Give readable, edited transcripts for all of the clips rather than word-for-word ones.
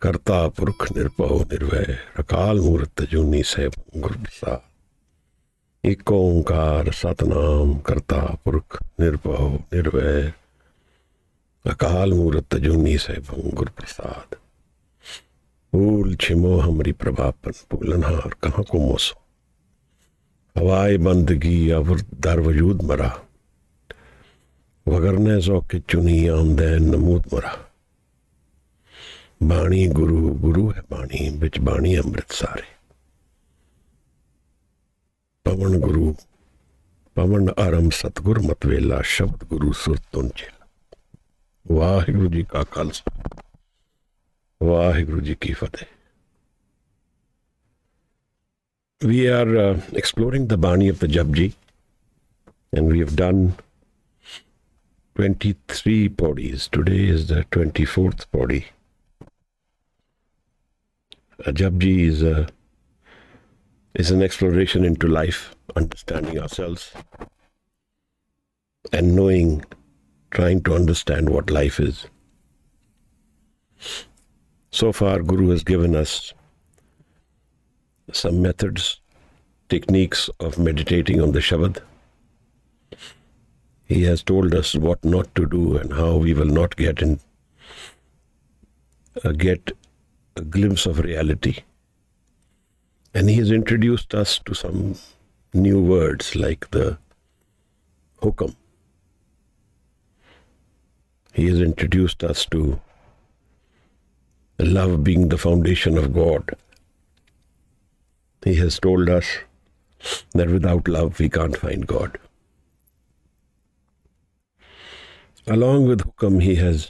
करता पुरख निरभव निर्भय अकाल मूर्त जूनी सैभ गुर प्रसाद। एक ओंकार सतनाम करता पुरख निरभव निर्भय अकाल मूर्त जूनी सैभ गुर प्रसाद। भूल छिमो हमरी प्रभापन भूलनहार कहाँ को मोसो हवाए बंदगी अवर दर वजूद मरा वगरने सो के चुनी आमदैन नमूद मरा। बाणी गुरु गुरु है बाणी बिच बाणी अमृत सारे। पवन गुरु पवन आरम सतगुर मत वेला शब्द गुरु सुर तुन चेला। वाहिगुरु जी का खालसा वाहिगुरु जी की फतेह। We are exploring the Baani of the JAPJI, and we have done 23 pauris. Today is the 24th pauri. A JAPJI is an exploration into life, understanding ourselves, and knowing, trying to understand what life is. So far, Guru has given us some methods, techniques of meditating on the Shabad. He has told us what not to do and how we will not get a glimpse of reality. And he has introduced us to some new words like the hukam. He has introduced us to love being the foundation of God. He has told us that without love we can't find God. Along with hukam, he has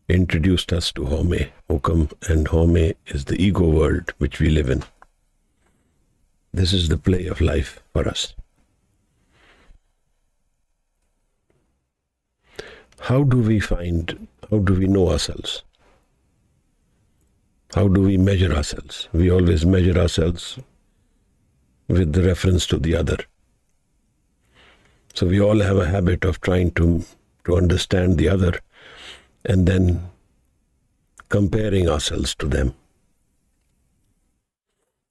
introduced us to home. Hukam and home is the ego world which we live in. This is the play of life for us. How do we know ourselves? How do we measure ourselves? We always measure ourselves with the reference to the other. So we all have a habit of trying to understand the other and then comparing ourselves to them.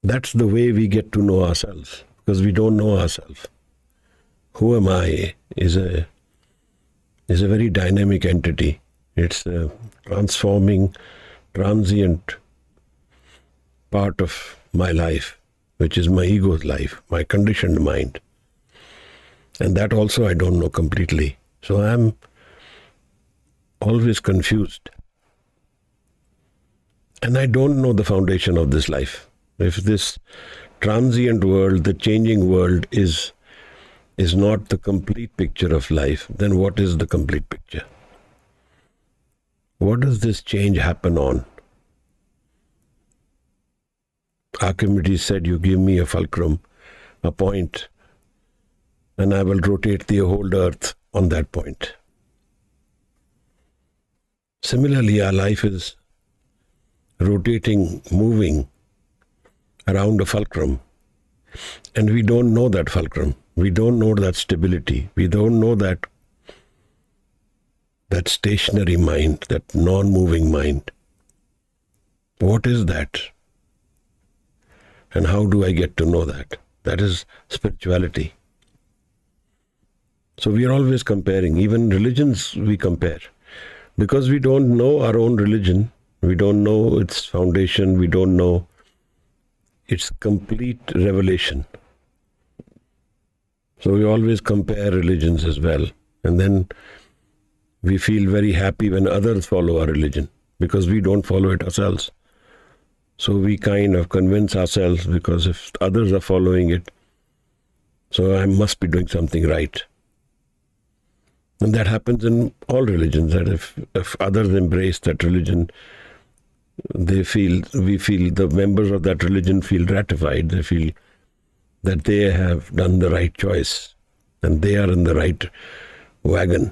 That's the way we get to know ourselves, because we don't know ourselves. Who am I is a very dynamic entity. It's a transforming, transient part of my life, which is my ego's life, my conditioned mind. And that also I don't know completely. So I'm always confused. And I don't know the foundation of this life. If this transient world, the changing world is not the complete picture of life, then what is the complete picture? What does this change happen on? Archimedes said, you give me a fulcrum, a point, and I will rotate the whole earth on that point. Similarly, our life is rotating, moving around a fulcrum, and we don't know that fulcrum. We don't know that stability. We don't know that stationary mind, that non-moving mind. What is that? And how do I get to know that? That is spirituality. So we are always comparing. Even religions we compare. Because we don't know our own religion, we don't know its foundation, we don't know its complete revelation. So we always compare religions as well. And then we feel very happy when others follow our religion, because we don't follow it ourselves. So we kind of convince ourselves, because if others are following it, so I must be doing something right. And that happens in all religions, that if others embrace that religion, we feel the members of that religion feel gratified. They feel that they have done the right choice and they are in the right wagon.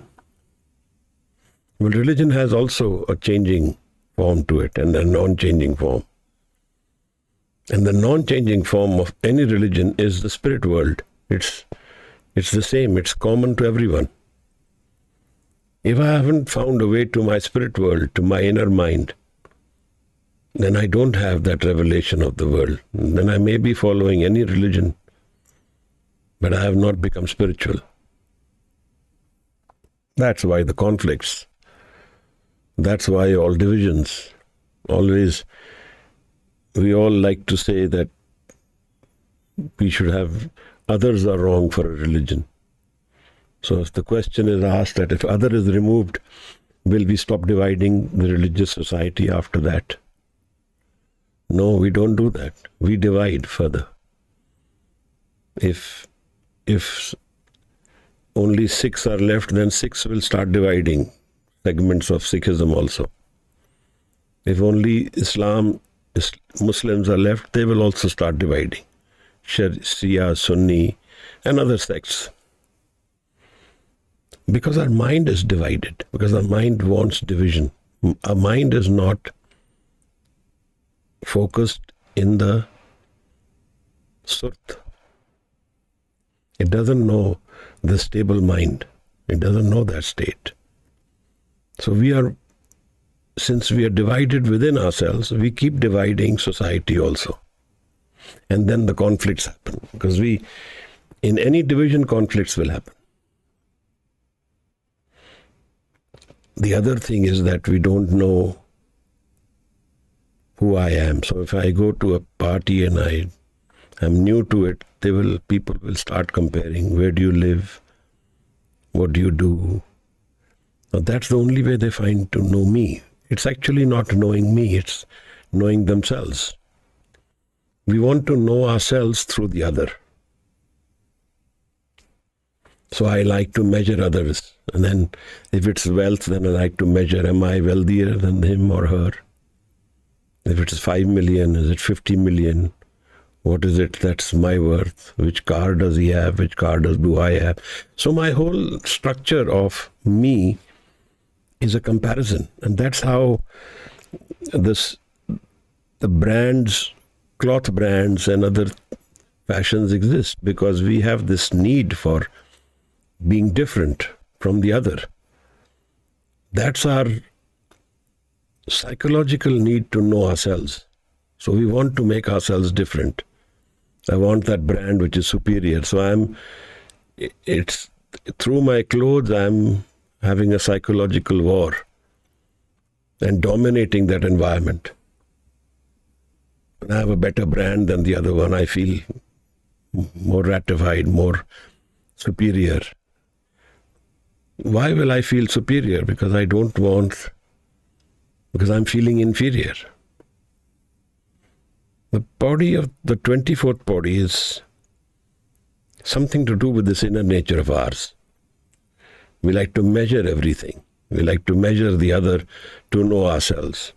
Well, religion has also a changing form to it and a non-changing form. And the non-changing form of any religion is the spirit world. It's the same. It's common to everyone. If I haven't found a way to my spirit world, to my inner mind, then I don't have that revelation of the world. Then I may be following any religion, but I have not become spiritual. That's why the conflicts. That's why all divisions. Always, we all like to say that we should have, others are wrong for a religion. So if the question is asked that if other is removed, will we stop dividing the religious society after that? No, we don't do that. We divide further. If only 6 are left, then 6 will start dividing segments of Sikhism also. If only Muslims are left, they will also start dividing. Shia, Sunni, and other sects. Because our mind is divided, because our mind wants division. Our mind is not focused in the Surt. It doesn't know the stable mind. It doesn't know that state. So since we are divided within ourselves, we keep dividing society also. And then the conflicts happen. Because in any division, conflicts will happen. The other thing is that we don't know who I am. So if I go to a party and I am new to it, people will start comparing. Where do you live? What do you do? Now that's the only way they find to know me. It's actually not knowing me, it's knowing themselves. We want to know ourselves through the other. So I like to measure others. And then if it's wealth, then I like to measure, am I wealthier than him or her? If it's 5 million, is it 50 million? What is it that's my worth? Which car does he have? Which car do I have? So my whole structure of me is a comparison. And that's how the brands, cloth brands and other fashions exist, because we have this need for being different from the other. That's our psychological need to know ourselves. So we want to make ourselves different. I want that brand which is superior. So it's through my clothes, I'm having a psychological war and dominating that environment. When I have a better brand than the other one, I feel more ratified, more superior. Why will I feel superior? Because I'm feeling inferior. The body of the 24th body is something to do with this inner nature of ours. We like to measure everything. We like to measure the other to know ourselves.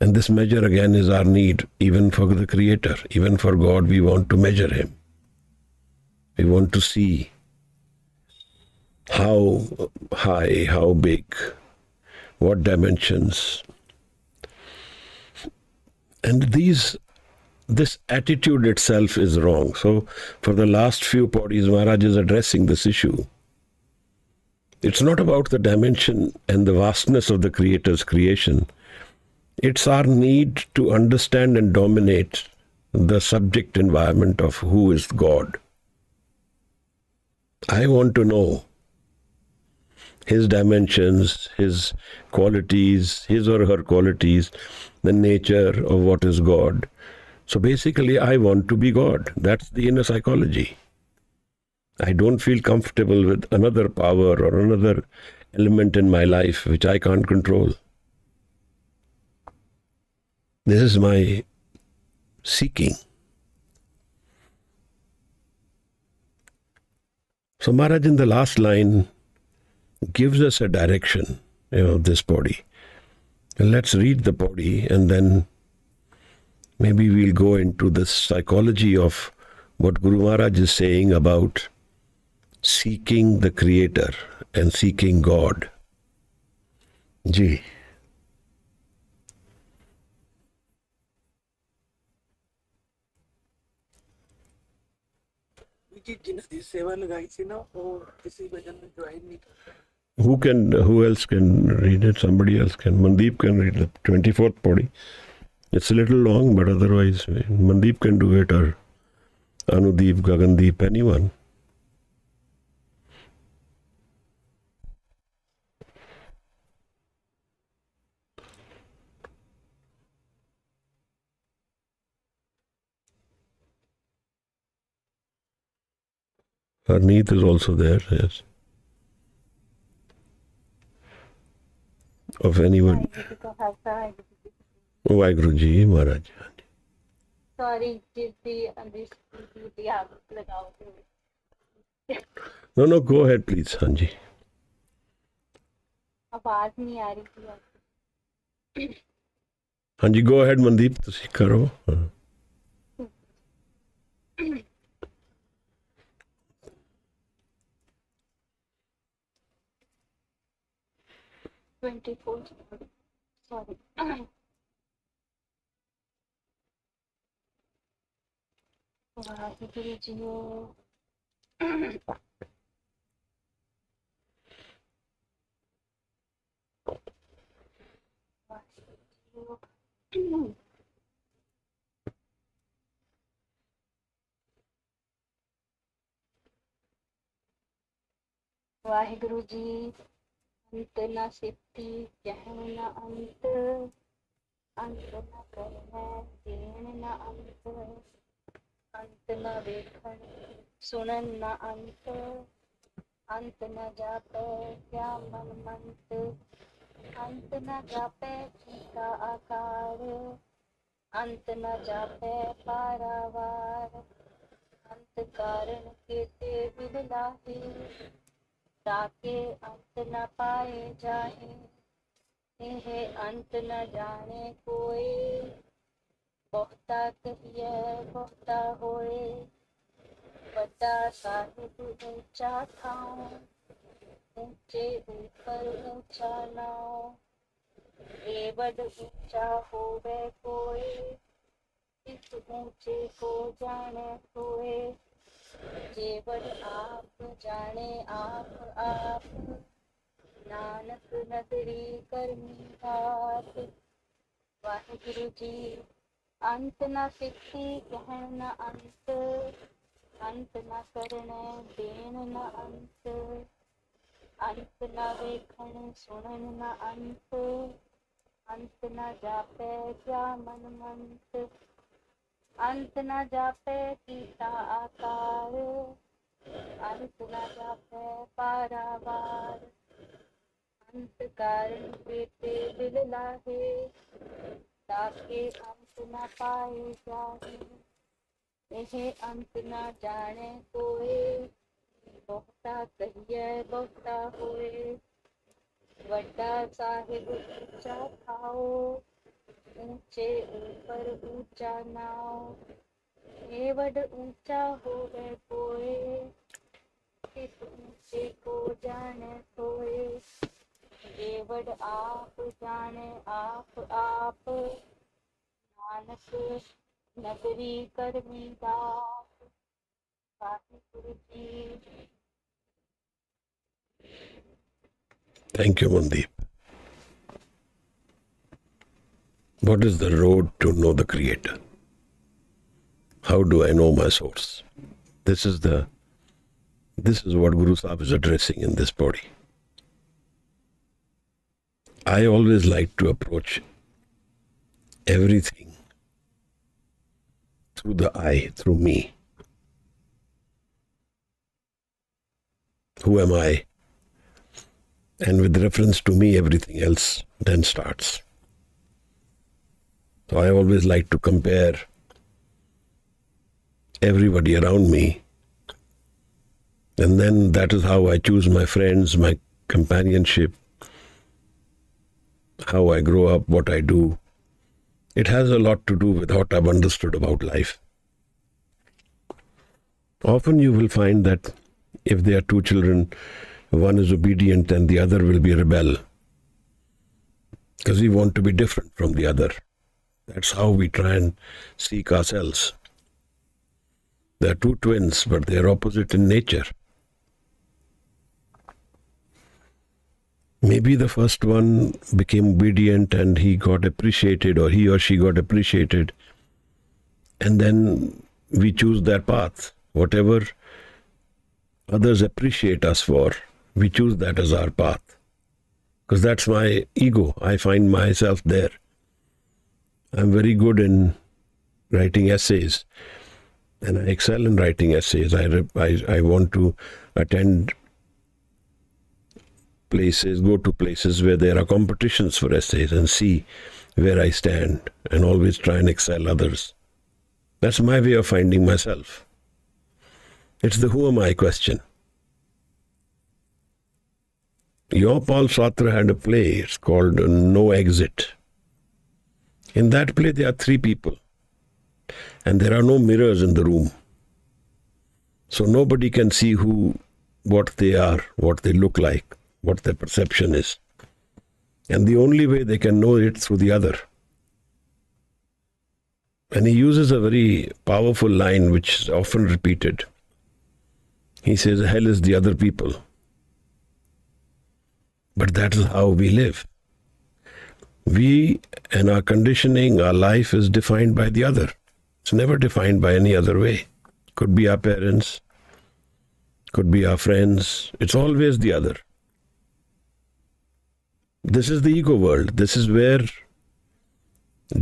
And this measure again is our need, even for the Creator, even for God, we want to measure Him. We want to see how high, how big, what dimensions. And this attitude itself is wrong. So for the last few podis, Maharaj is addressing this issue. It's not about the dimension and the vastness of the Creator's creation. It's our need to understand and dominate the subject environment of who is God. I want to know His dimensions, His qualities, His or her qualities, the nature of what is God. So basically, I want to be God. That's the inner psychology. I don't feel comfortable with another power or another element in my life which I can't control. This is my seeking. So Maharaj in the last line gives us a direction, this body. And let's read the body and then maybe we'll go into the psychology of what Guru Maharaj is saying about seeking the Creator and seeking God. Ji. जिन्होंने सेवा लगाई थी ना वो किसी भजन में join नहीं करता। Who else can read it? Somebody else can. Mandeep can read the 24th Pauri. It's a little long, but otherwise Mandeep can do it, or Anudeep, Gagandeep, anyone. Harneet is also there, yes. Of anyone. Waheguru Ji Maharaj. Sorry, the app लगाओ. No, go ahead, please, Hanji. आवाज नहीं आ रही थी. Hanji, go ahead, Mandeep. तुसी करो. 24. Sorry. Waheguru जीओ. वाहिगुरु जी. अंत न सिद्धि कहन न अंत, अंत न करना देन न अंत, अंत न वेखन सुनन न अंत, अंत न जापै क्या मन मंत, अंत न जापै का आकार, अंत न जापै पारावार, अंत कारण केते बिललाहे, ताके अंत न पाए जाहे, इहे अंत न जाने कोई, बहुता कहिए बहुता होए, बड़ा साहिब ऊंचा थाओ, ऊंचे ऊपर ऊंचा नाओ, एवड ऊंचा होवे कोई, इस ऊंचे को जाने कोई, जेवड आप जाने आप, नानक नगरी करनी बात. वाहिगुरु जी. अंत न सिद्धि कहन न अंत, अंत न करने देन न अंत, अंत न वेखन सुनन न अंत, अंत न जापै क्या मन मंत, अंत न जापै कीता आकार, अंत न जापै पारावार, अंत कारण केते बिललाहे, ताके अंत न पाए जाहे, इहे अंत न जाने कोई, बहुता कहिए बहुता होए, वड्डा साहिब ऊंचा थाओ, ऊंचे ऊपर ऊंचा नाओ, एवड ऊंचा होवे कोई, इस ऊंचे को जाने कोई, एवड आप जाने आप, नानक नगरी करनी दात. Waheguru ji. Thank you, Mandeep. What is the road to know the Creator? How do I know my source? This is what Guru Sahib is addressing in this body. I always like to approach everything through the I, through me. Who am I? And with reference to me, everything else then starts. So I always like to compare everybody around me. And then that is how I choose my friends, my companionship, how I grow up, what I do. It has a lot to do with what I've understood about life. Often you will find that if there are two children, one is obedient and the other will be a rebel, because we want to be different from the other. That's how we try and seek ourselves. They are two twins, but they are opposite in nature. Maybe the first one became obedient and he got appreciated, or he or she got appreciated. And then we choose that path. Whatever others appreciate us for, we choose that as our path. Because that's my ego. I find myself there. I'm very good in writing essays, and I excel in writing essays. I want to attend places, go to places where there are competitions for essays and see where I stand, and always try and excel others. That's my way of finding myself. It's the who am I question. Jean-Paul Sartre had a play, it's called No Exit. In that play, there are three people, and there are no mirrors in the room. So nobody can see what they are, what they look like, what their perception is. And the only way they can know it through the other. And he uses a very powerful line which is often repeated. He says, hell is the other people. But that is how we live. We and our conditioning, our life is defined by the other. It's never defined by any other way. Could be our parents, could be our friends. It's always the other. This is the ego world. This is where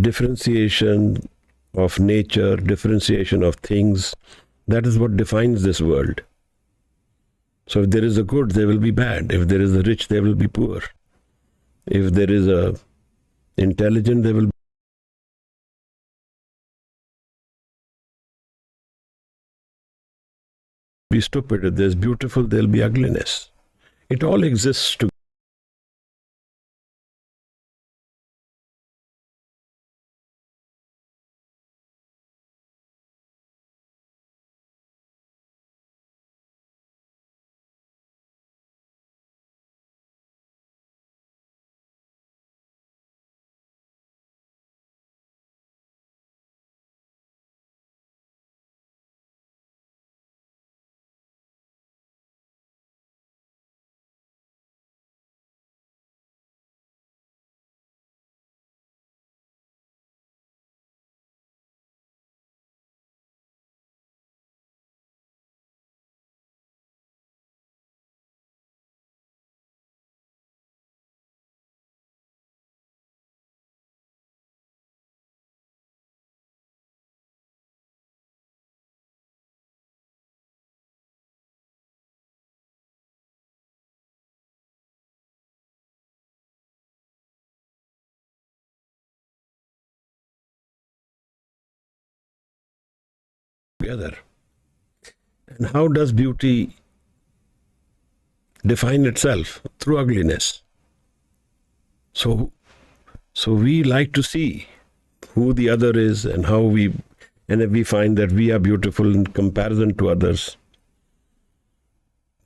differentiation of nature, differentiation of things, that is what defines this world. So if there is a good, there will be bad. If there is a rich, there will be poor. If there is a intelligent, there will be stupid. If there's beautiful, there will be ugliness. It all exists together. And how does beauty define itself? Through ugliness. So we like to see who the other is and and if we find that we are beautiful in comparison to others,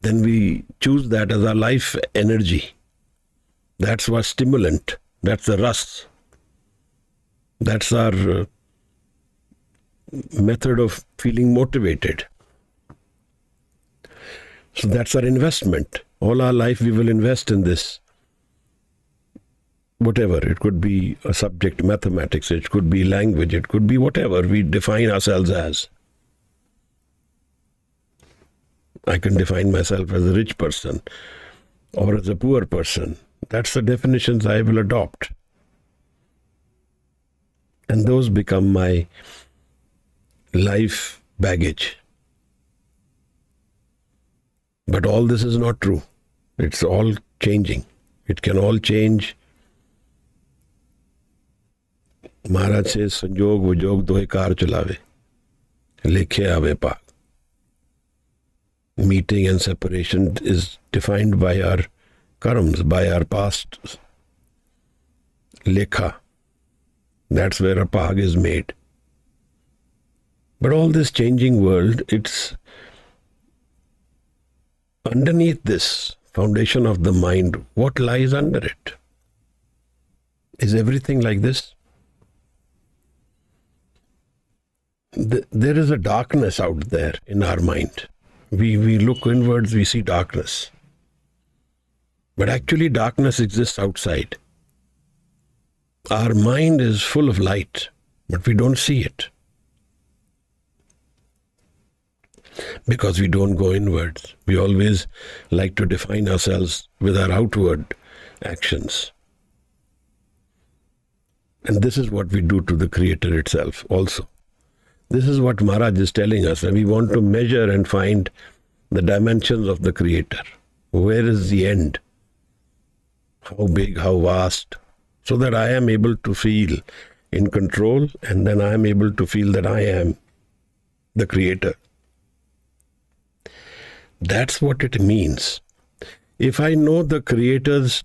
then we choose that as our life energy. That's our stimulant. That's the rust. That's our method of feeling motivated. So that's our investment. All our life we will invest in this. Whatever, it could be a subject, mathematics, it could be language, it could be whatever we define ourselves as. I can define myself as a rich person or as a poor person. That's the definitions I will adopt. And those become my life baggage. But all this is not true. It's all changing. It can all change. Maharaj says, Sanjog Vujog dohe car chalave, lekhe aave paak. Meeting and separation is defined by our karmas, by our past lekha. That's where a paag is made. But all this changing world, it's underneath this foundation of the mind. What lies under it? Is everything like this? There is a darkness out there in our mind. We look inwards, we see darkness. But actually darkness exists outside. Our mind is full of light, but we don't see it. Because we don't go inwards. We always like to define ourselves with our outward actions. And this is what we do to the Creator itself also. This is what Maharaj is telling us, that we want to measure and find the dimensions of the Creator. Where is the end? How big, how vast? So that I am able to feel in control, and then I am able to feel that I am the Creator. That's what it means. If I know the Creator's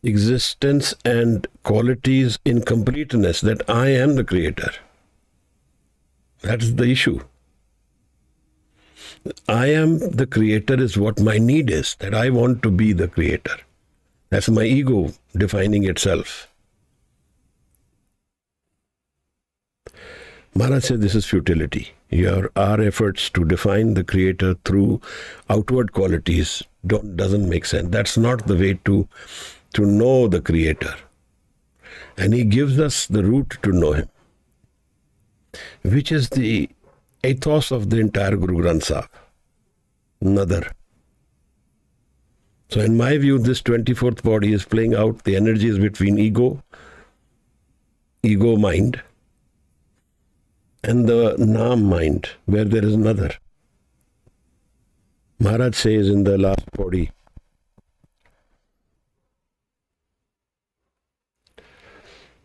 existence and qualities in completeness, that I am the Creator. That's the issue. I am the Creator is what my need is, that I want to be the Creator. That's my ego defining itself. Maharaj says this is futility. Our efforts to define the Creator through outward qualities doesn't make sense. That's not the way to know the Creator. And he gives us the route to know him, which is the ethos of the entire Guru Granth Sahib. Nadar. So in my view, this 24th body is playing out the energies between ego mind, and the Naam mind, where there is another. Maharaj says in the last body,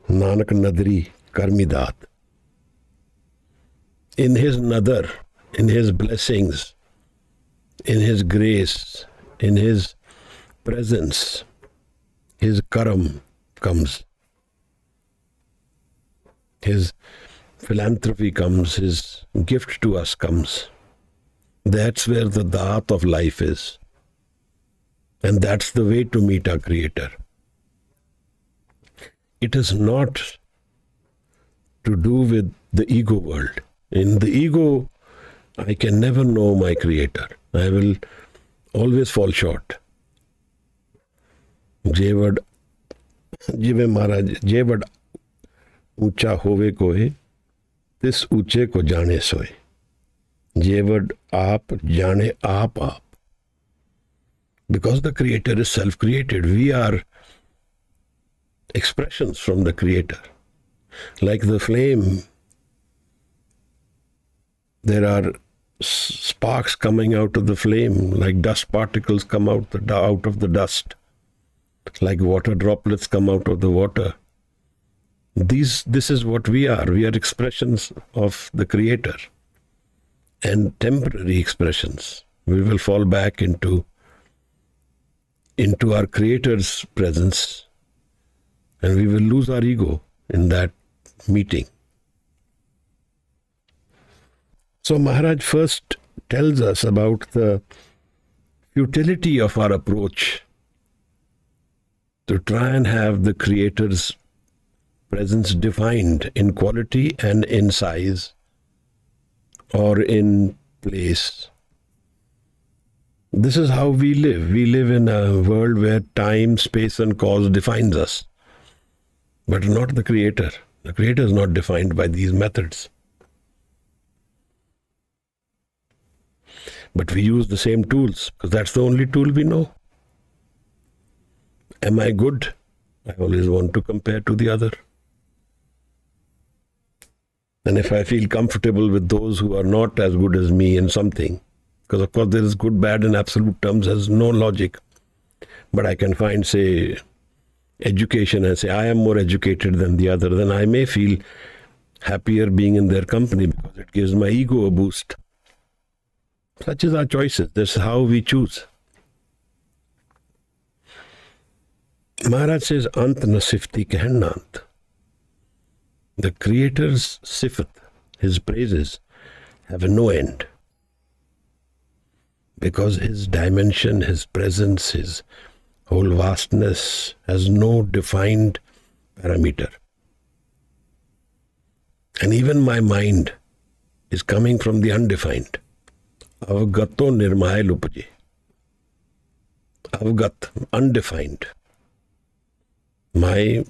Nanak Nadri Karmidat. In his nadar, in his blessings, in his grace, in his presence, his karam comes. His philanthropy comes, his gift to us comes. That's where the daat of life is. And that's the way to meet our Creator. It is not to do with the ego world. In the ego, I can never know my Creator. I will always fall short. Jewad Jive Maharaj, Jewad Ucha Hove Kohe, Tis Uche Ko Jane Soe. Jewad Aap Jane Aap. Because the Creator is self-created, we are expressions from the Creator. Like the flame, there are sparks coming out of the flame, like dust particles come out of the dust, like water droplets come out of the water. This is what we are. We are expressions of the Creator, and temporary expressions. We will fall back into our Creator's presence, and we will lose our ego in that meeting. So Maharaj first tells us about the futility of our approach to try and have the Creator's presence defined in quality and in size or in place. This is how we live. We live in a world where time, space and cause defines us, but not the Creator. The Creator is not defined by these methods. But we use the same tools because that's the only tool we know. Am I good? I always want to compare to the other. And if I feel comfortable with those who are not as good as me in something, because of course there is good, bad in absolute terms, has no logic. But I can find, say, education and say, I am more educated than the other, then I may feel happier being in their company because it gives my ego a boost. Such is our choices. That's how we choose. Maharaj says, Ant nasifti kehnant. The Creator's sifat, his praises, have no end. Because his dimension, his presence, his whole vastness has no defined parameter. And even my mind is coming from the undefined. Avagato nirmail upaje. avgat, undefined. My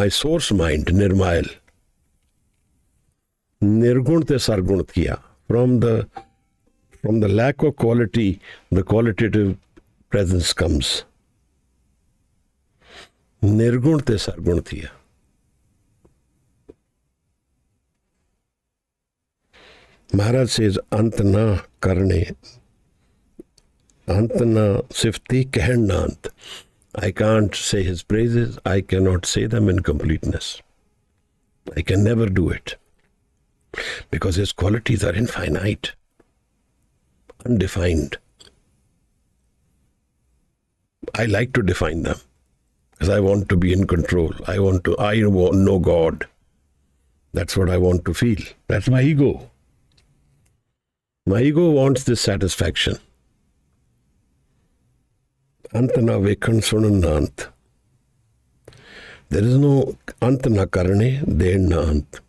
source mind, nirmail, nirgun te sargun kiya. From the lack of quality, the qualitative presence comes. Nirgun te sargun kiya. Maharaj says, ant na karne, ant na sifti kehen na ant. I can't say his praises. I cannot say them in completeness. I can never do it. Because his qualities are infinite, undefined. I like to define them because I want to be in control. I want to know God. That's what I want to feel. That's my ego. My ego wants this satisfaction. Ant na vekhan sunan na ant. There is no ant na karne, den na ant.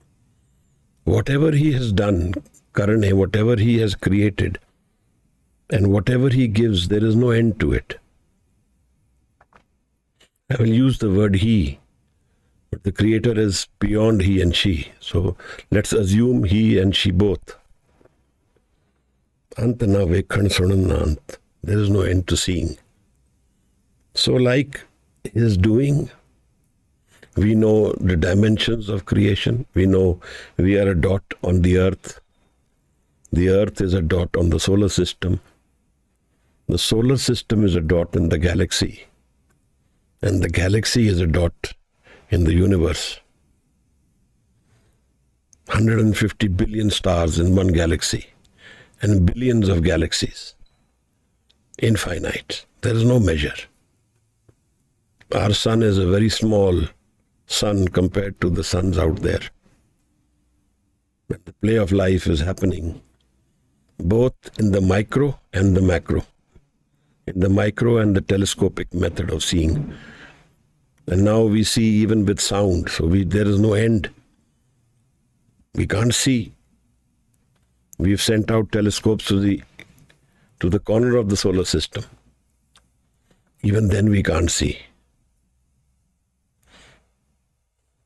Whatever he has done, karne, whatever he has created, and whatever he gives, there is no end to it. I will use the word he, but the creator is beyond he and she. So let's assume he and she both. Ant na vekhan sunan na ant. There is no end to seeing. So like his doing, we know the dimensions of creation. We know we are a dot on the earth. The earth is a dot on the solar system. The solar system is a dot in the galaxy. And the galaxy is a dot in the universe. 150 billion stars in one galaxy. And billions of galaxies. Infinite. There is no measure. Our sun is a very small sun compared to the suns out there. But the play of life is happening both in the micro and the macro. In the micro and the telescopic method of seeing. And now we see even with sound. So there is no end. We can't see. We've sent out telescopes to the corner of the solar system. Even then we can't see.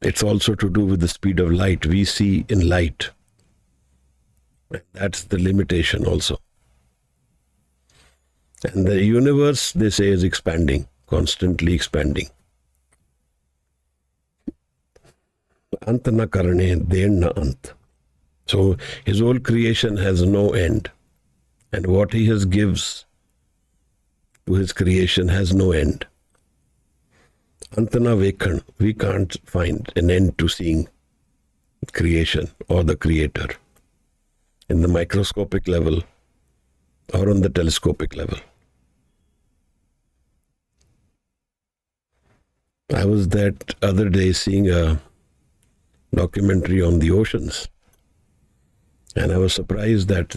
It's also to do with the speed of light. We see in light. That's the limitation also. And the universe, they say, is expanding, constantly expanding. Ant na karne, den na ant. So his whole creation has no end. And what he has gives to his creation has no end. Antana vekhan, we can't find an end to seeing creation or the creator in the microscopic level or on the telescopic level. I was that other day seeing a documentary on the oceans, and I was surprised that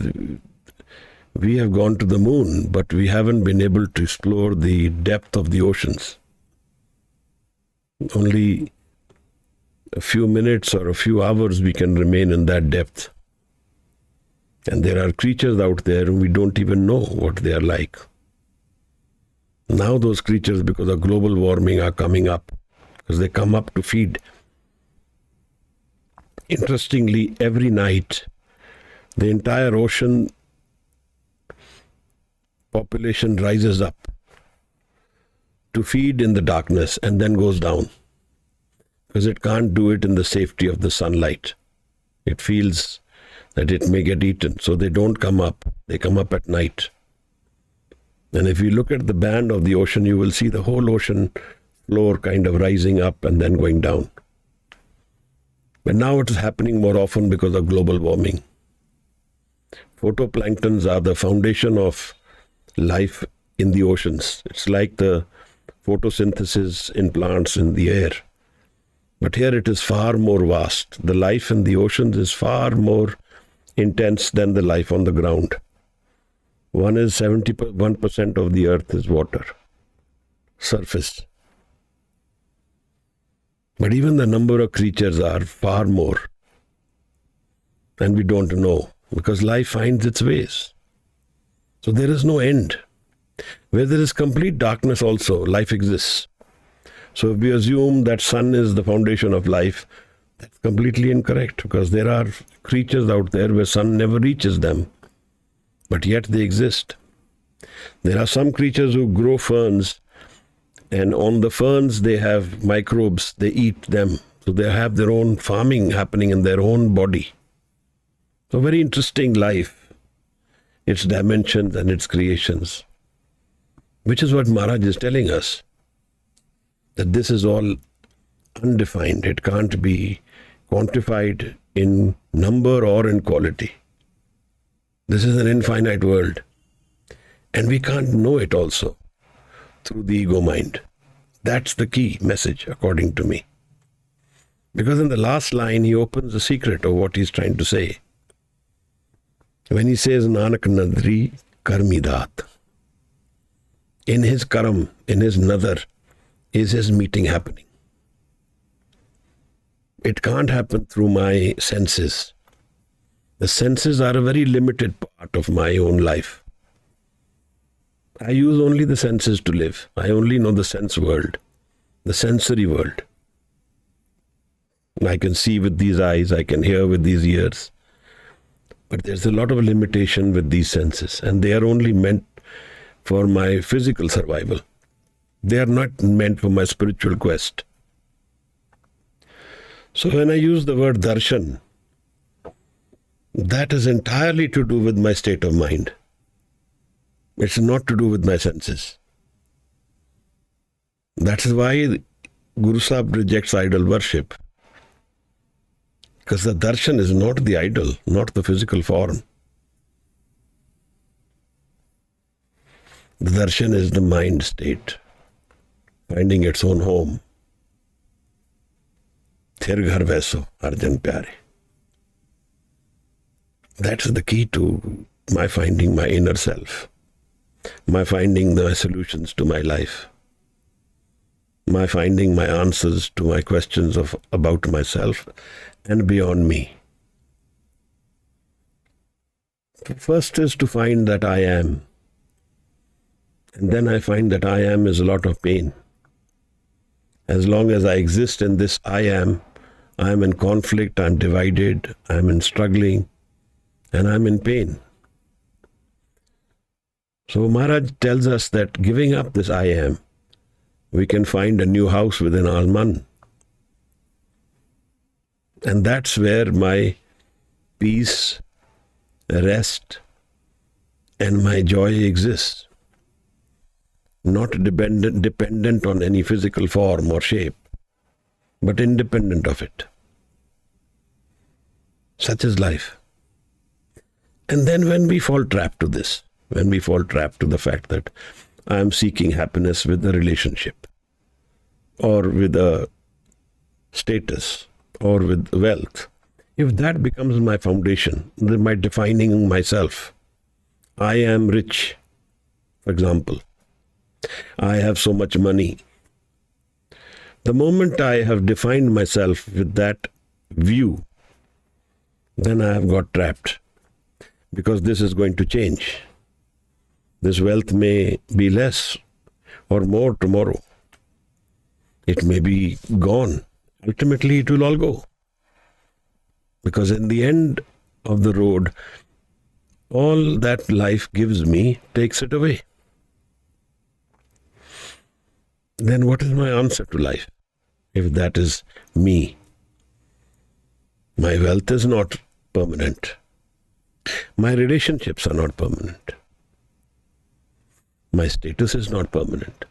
we have gone to the moon, but we haven't been able to explore the depth of the oceans. Only a few minutes or a few hours we can remain in that depth. And there are creatures out there whom we don't even know what they are like. Now those creatures, because of global warming, are coming up, because they come up to feed. Interestingly, every night, the entire ocean population rises up to feed in the darkness and then goes down, because it can't do it in the safety of the sunlight. It feels that it may get eaten, so they don't come up. They come up at night. And if you look at the band of the ocean, you will see the whole ocean floor kind of rising up and then going down. But now it is happening more often because of global warming. Photoplanktons are the foundation of life in the oceans. It's like the photosynthesis in plants in the air. But here it is far more vast. The life in the oceans is far more intense than the life on the ground. 71% of the earth is water, surface. But even the number of creatures are far more. And we don't know, because life finds its ways. So there is no end. Where there is complete darkness also, life exists. So if we assume that sun is the foundation of life, that's completely incorrect, because there are creatures out there where sun never reaches them, but yet they exist. There are some creatures who grow ferns, and on the ferns they have microbes, they eat them. So they have their own farming happening in their own body. So very interesting life, its dimensions and its creations, which is what Maharaj is telling us, that this is all undefined. It can't be quantified in number or in quality. This is an infinite world. And we can't know it also through the ego mind. That's the key message, according to me. Because in the last line, he opens the secret of what he's trying to say. When he says, Nanak nadri karmi daat. In his karam, in his nadar, is his meeting happening. It can't happen through my senses. The senses are a very limited part of my own life. I use only the senses to live. I only know the sense world, the sensory world. I can see with these eyes, I can hear with these ears. But there's a lot of limitation with these senses, and they are only meant for my physical survival. They are not meant for my spiritual quest. So when I use the word darshan, that is entirely to do with my state of mind. It's not to do with my senses. That is why Guru Sahib rejects idol worship. Because the darshan is not the idol, not the physical form. The darshan is the mind state, finding its own home. Thir ghar vaiso, Arjan pyare. That's the key to my finding my inner self, my finding the solutions to my life, my finding my answers to my questions about myself and beyond me. First is to find that I am. And then I find that I am is a lot of pain. As long as I exist in this I am in conflict, I'm divided, I'm in struggling, and I'm in pain. So Maharaj tells us that giving up this I am, we can find a new house within our man. And that's where my peace, rest, and my joy exists. Not dependent on any physical form or shape, but independent of it. Such is life. And then when we fall trapped to this, when we fall trapped to the fact that I am seeking happiness with a relationship, or with a status, or with wealth, if that becomes my foundation, my defining myself, I am rich, for example, I have so much money. The moment I have defined myself with that view, then I have got trapped, because this is going to change. This wealth may be less or more tomorrow. It may be gone. Ultimately, it will all go. Because in the end of the road, all that life gives me takes it away. Then what is my answer to life, if that is me? My wealth is not permanent. My relationships are not permanent. My status is not permanent.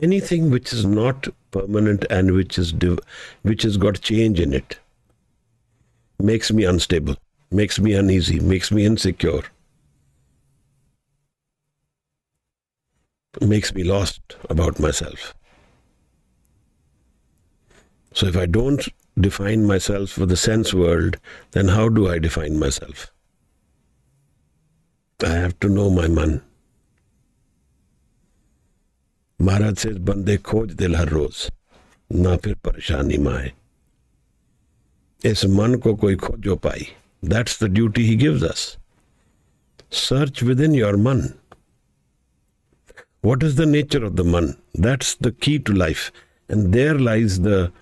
Anything which is not permanent and which has got change in it makes me unstable, makes me uneasy, makes me insecure, makes me lost about myself. So if I don't define myself for the sense world, then how do I define myself? I have to know my man. Maharaj says, Bande khoj dil har roz, na phir pareshani maaye. Is man ko koi khojo pai. That's the duty he gives us. Search within your man. What is the nature of the man? That's the key to life. And there lies the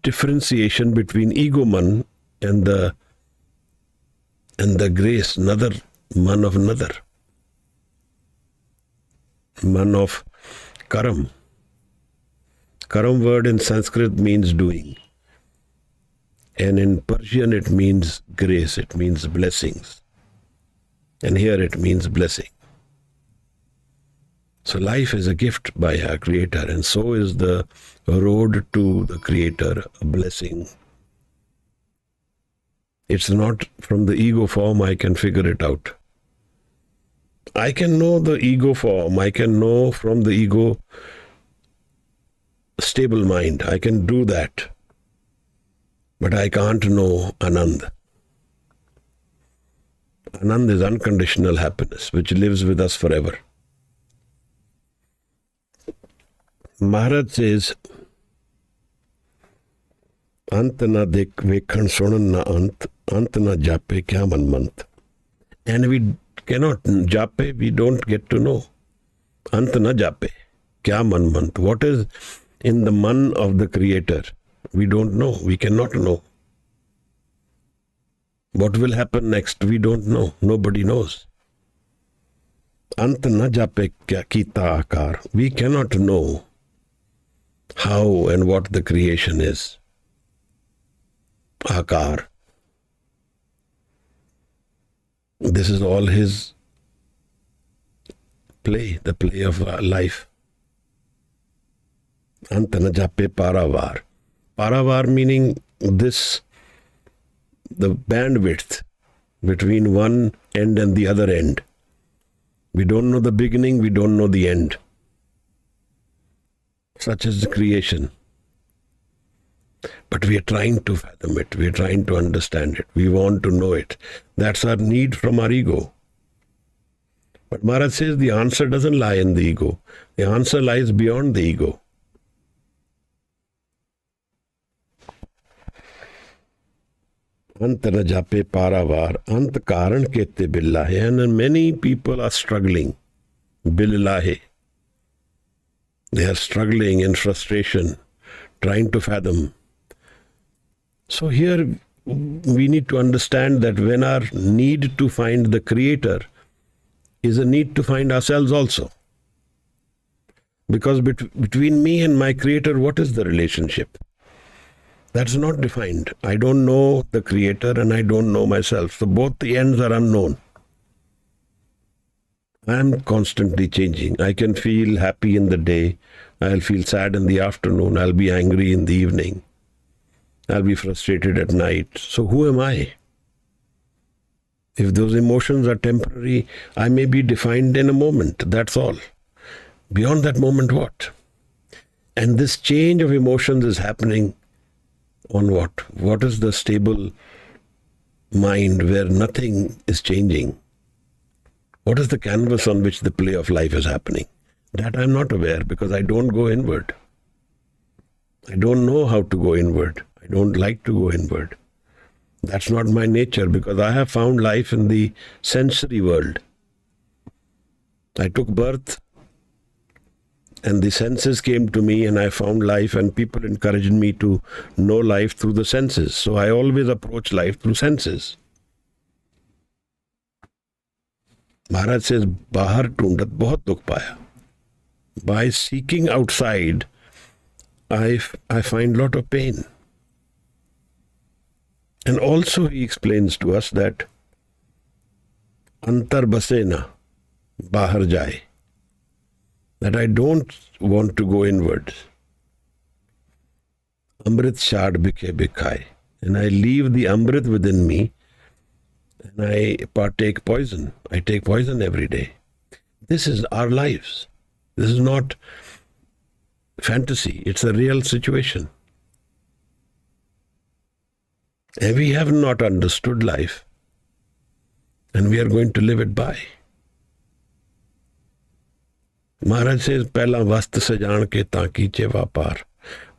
differentiation between ego man and the grace, another man of another. Man of karam. Karam word in Sanskrit means doing. And in Persian it means grace, it means blessings. And here it means blessing. So life is a gift by our Creator, and so is the road to the Creator a blessing. It's not from the ego form I can figure it out. I can know the ego form, I can know from the ego stable mind, I can do that. But I can't know Anand. Anand is unconditional happiness, which lives with us forever. Maharaj says, Ant na dekh vekhan sunan na ant na jape kya manmant. And we cannot jape, we don't get to know. Ant na jape kya manmant. What is in the man of the Creator? We don't know. We cannot know. What will happen next? We don't know. Nobody knows. Ant na jape kya kita akar. We cannot know how and what the creation is. Akar. This is all His play, the play of life. Ant na jape paravar. Paravar meaning this, the bandwidth between one end and the other end. We don't know the beginning, we don't know the end. Such is the creation. But we are trying to fathom it, we are trying to understand it, we want to know it. That's our need from our ego. But Maharaj says the answer doesn't lie in the ego. The answer lies beyond the ego. Ant na jape paravar, ant karan kete billahe. And many people are struggling. Billahe. They are struggling in frustration, trying to fathom. So here we need to understand that when our need to find the Creator is a need to find ourselves also. Because between me and my Creator, what is the relationship? That's not defined. I don't know the Creator and I don't know myself. So both the ends are unknown. I am constantly changing. I can feel happy in the day. I'll feel sad in the afternoon. I'll be angry in the evening. I'll be frustrated at night. So who am I? If those emotions are temporary, I may be defined in a moment. That's all. Beyond that moment, what? And this change of emotions is happening on what? What is the stable mind where nothing is changing? What is the canvas on which the play of life is happening? That I'm not aware because I don't go inward. I don't know how to go inward. I don't like to go inward. That's not my nature because I have found life in the sensory world. I took birth and the senses came to me and I found life, and people encouraged me to know life through the senses. So I always approach life through senses. Maharaj says, Bahar tundat bahut dukh paya. By seeking outside, I find lot of pain. And also he explains to us that antar basena, bahar jai. That I don't want to go inward. Amrit shad bikhe bikhai. And I leave the Amrit within me and I partake poison. I take poison every day. This is our lives. This is not fantasy. It's a real situation. And we have not understood life. And we are going to live it by. Maharaj says, Pehla vast se jaan ke taan kiche vapar.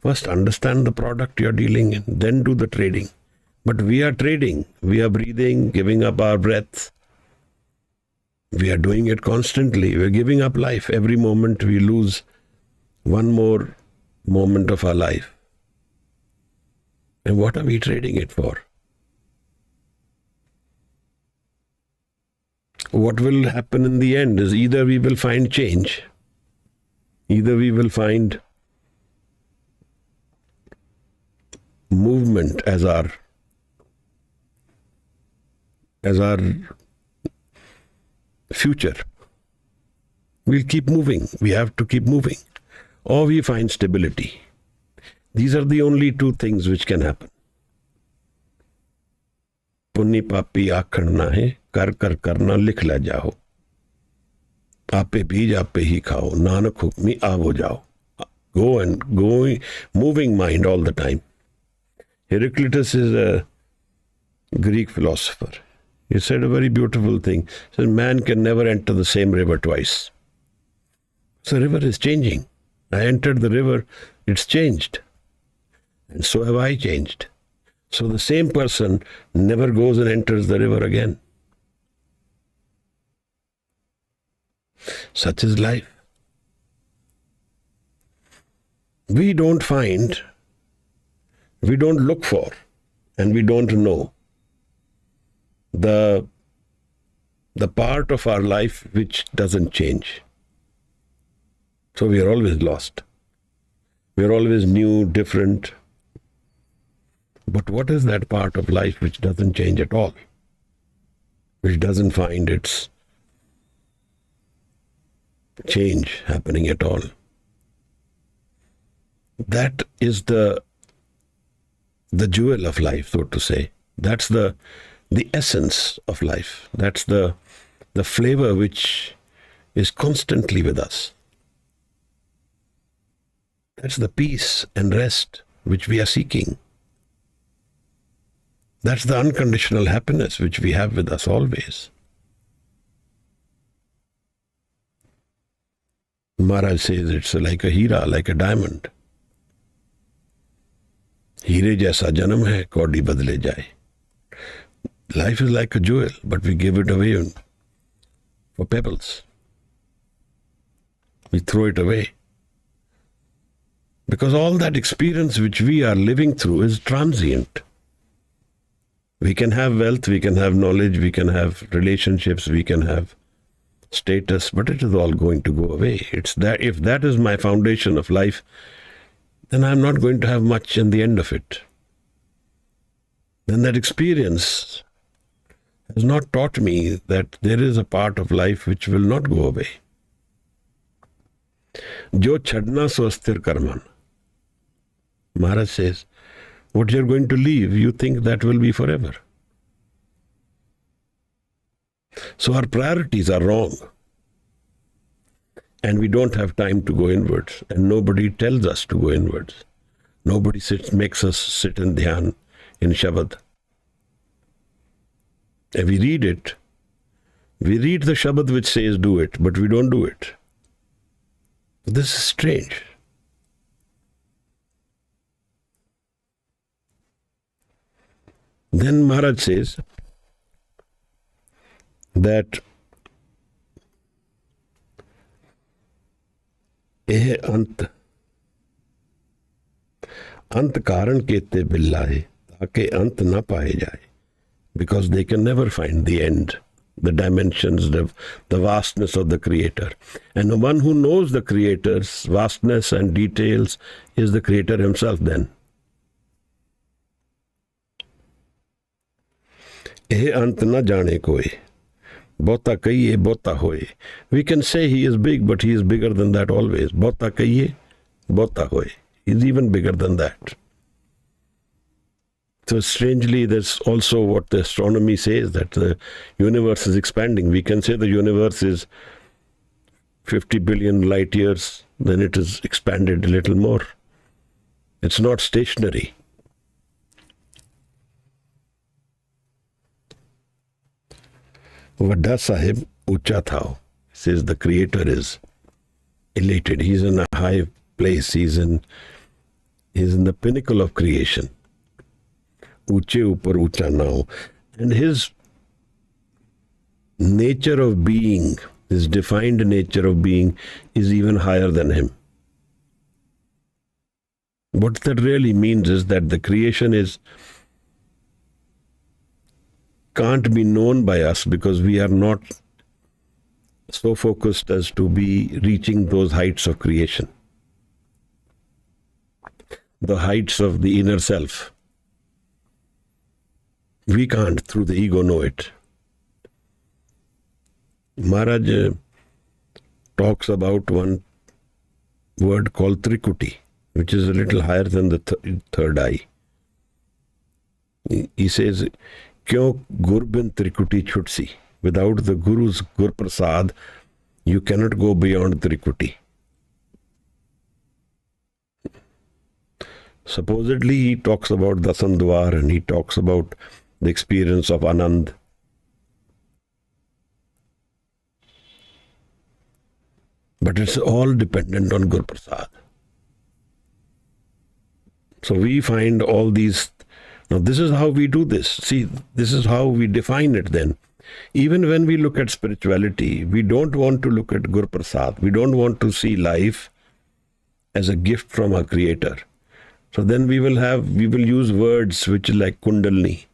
First understand the product you're dealing in, then do the trading. But we are trading. We are breathing, giving up our breath. We are doing it constantly. We're giving up life. Every moment we lose one more moment of our life. And what are we trading it for? What will happen in the end is either we will find change, either we will find movement as our future. We'll keep moving. We have to keep moving. Or we find stability. These are the only two things which can happen. पुण्य पापी आखण ना है, कर कर करना लिख ला जाओ, आपे बीज आपे ही खाओ, नानक हुक्मी आवो जाओ. Go and go, moving mind all the time. Heraclitus is a Greek philosopher. He said a very beautiful thing. He said, man can never enter the same river twice. So the river is changing. I entered the river, it's changed. And so have I changed. So the same person never goes and enters the river again. Such is life. We don't find, we don't look for, and we don't know the part of our life which doesn't change. So we are always lost. We are always new, different. But what is that part of life which doesn't change at all? Which doesn't find its change happening at all? That is the jewel of life, so to say. That's the essence of life. That's the flavor which is constantly with us. That's the peace and rest which we are seeking. That's the unconditional happiness which we have with us always. Maharaj says it's like a hira, like a diamond. हीरे जैसा जन्म है, कौड़ी बदले जाए. Life is like a jewel, but we give it away for pebbles. We throw it away. Because all that experience which we are living through is transient. We can have wealth, we can have knowledge, we can have relationships, we can have status, but it is all going to go away. It's that, if that is my foundation of life, then I'm not going to have much in the end of it. Then that experience has not taught me that there is a part of life which will not go away. Jo chadna so asthir karman. Maharaj says, what you're going to leave, you think that will be forever. So our priorities are wrong. And we don't have time to go inwards. And nobody tells us to go inwards. Nobody makes us sit in dhyan, in Shabad. And we read it. We read the Shabad which says do it, but we don't do it. This is strange. Then Maharaj says that यह अंत कारण केते बिल्ला है ताकि अंत ना पाए जाए, because they can never find the end, the dimensions, the vastness of the Creator. And the one who knows the Creator's vastness and details is the Creator himself then. यह अंत ना जाने कोई, बहुता कहिए बहुता होए. We can say he is big, but he is bigger than that always. बहुता कहिए बहुता होए. He is even bigger than that. So strangely, there's also what the astronomy says, that the universe is expanding. We can say the universe is 50 billion light years, then it is expanded a little more. It's not stationary. Vadda Sahib Ucha Thao says the Creator is elated. He's in a high place. He's in the pinnacle of creation. Uche upar ucha now. And his nature of being, his defined nature of being, is even higher than him. What that really means is that the creation can't be known by us because we are not so focused as to be reaching those heights of creation, the heights of the inner self. We can't, through the ego, know it. Maharaj talks about one word called Trikuti, which is a little higher than the third eye. He says, Kyo Gurbin Trikuti Chutsi. Without the Guru's Gur Prasad, you cannot go beyond Trikuti. Supposedly, he talks about Dasandwar and he talks about the experience of Anand. But it's all dependent on Gur Prasad. So we find all these. Now, this is how we do this. See, this is how we define it then. Even when we look at spirituality, we don't want to look at Gur Prasad. We don't want to see life as a gift from our Creator. So then we will use words which are like Kundalini.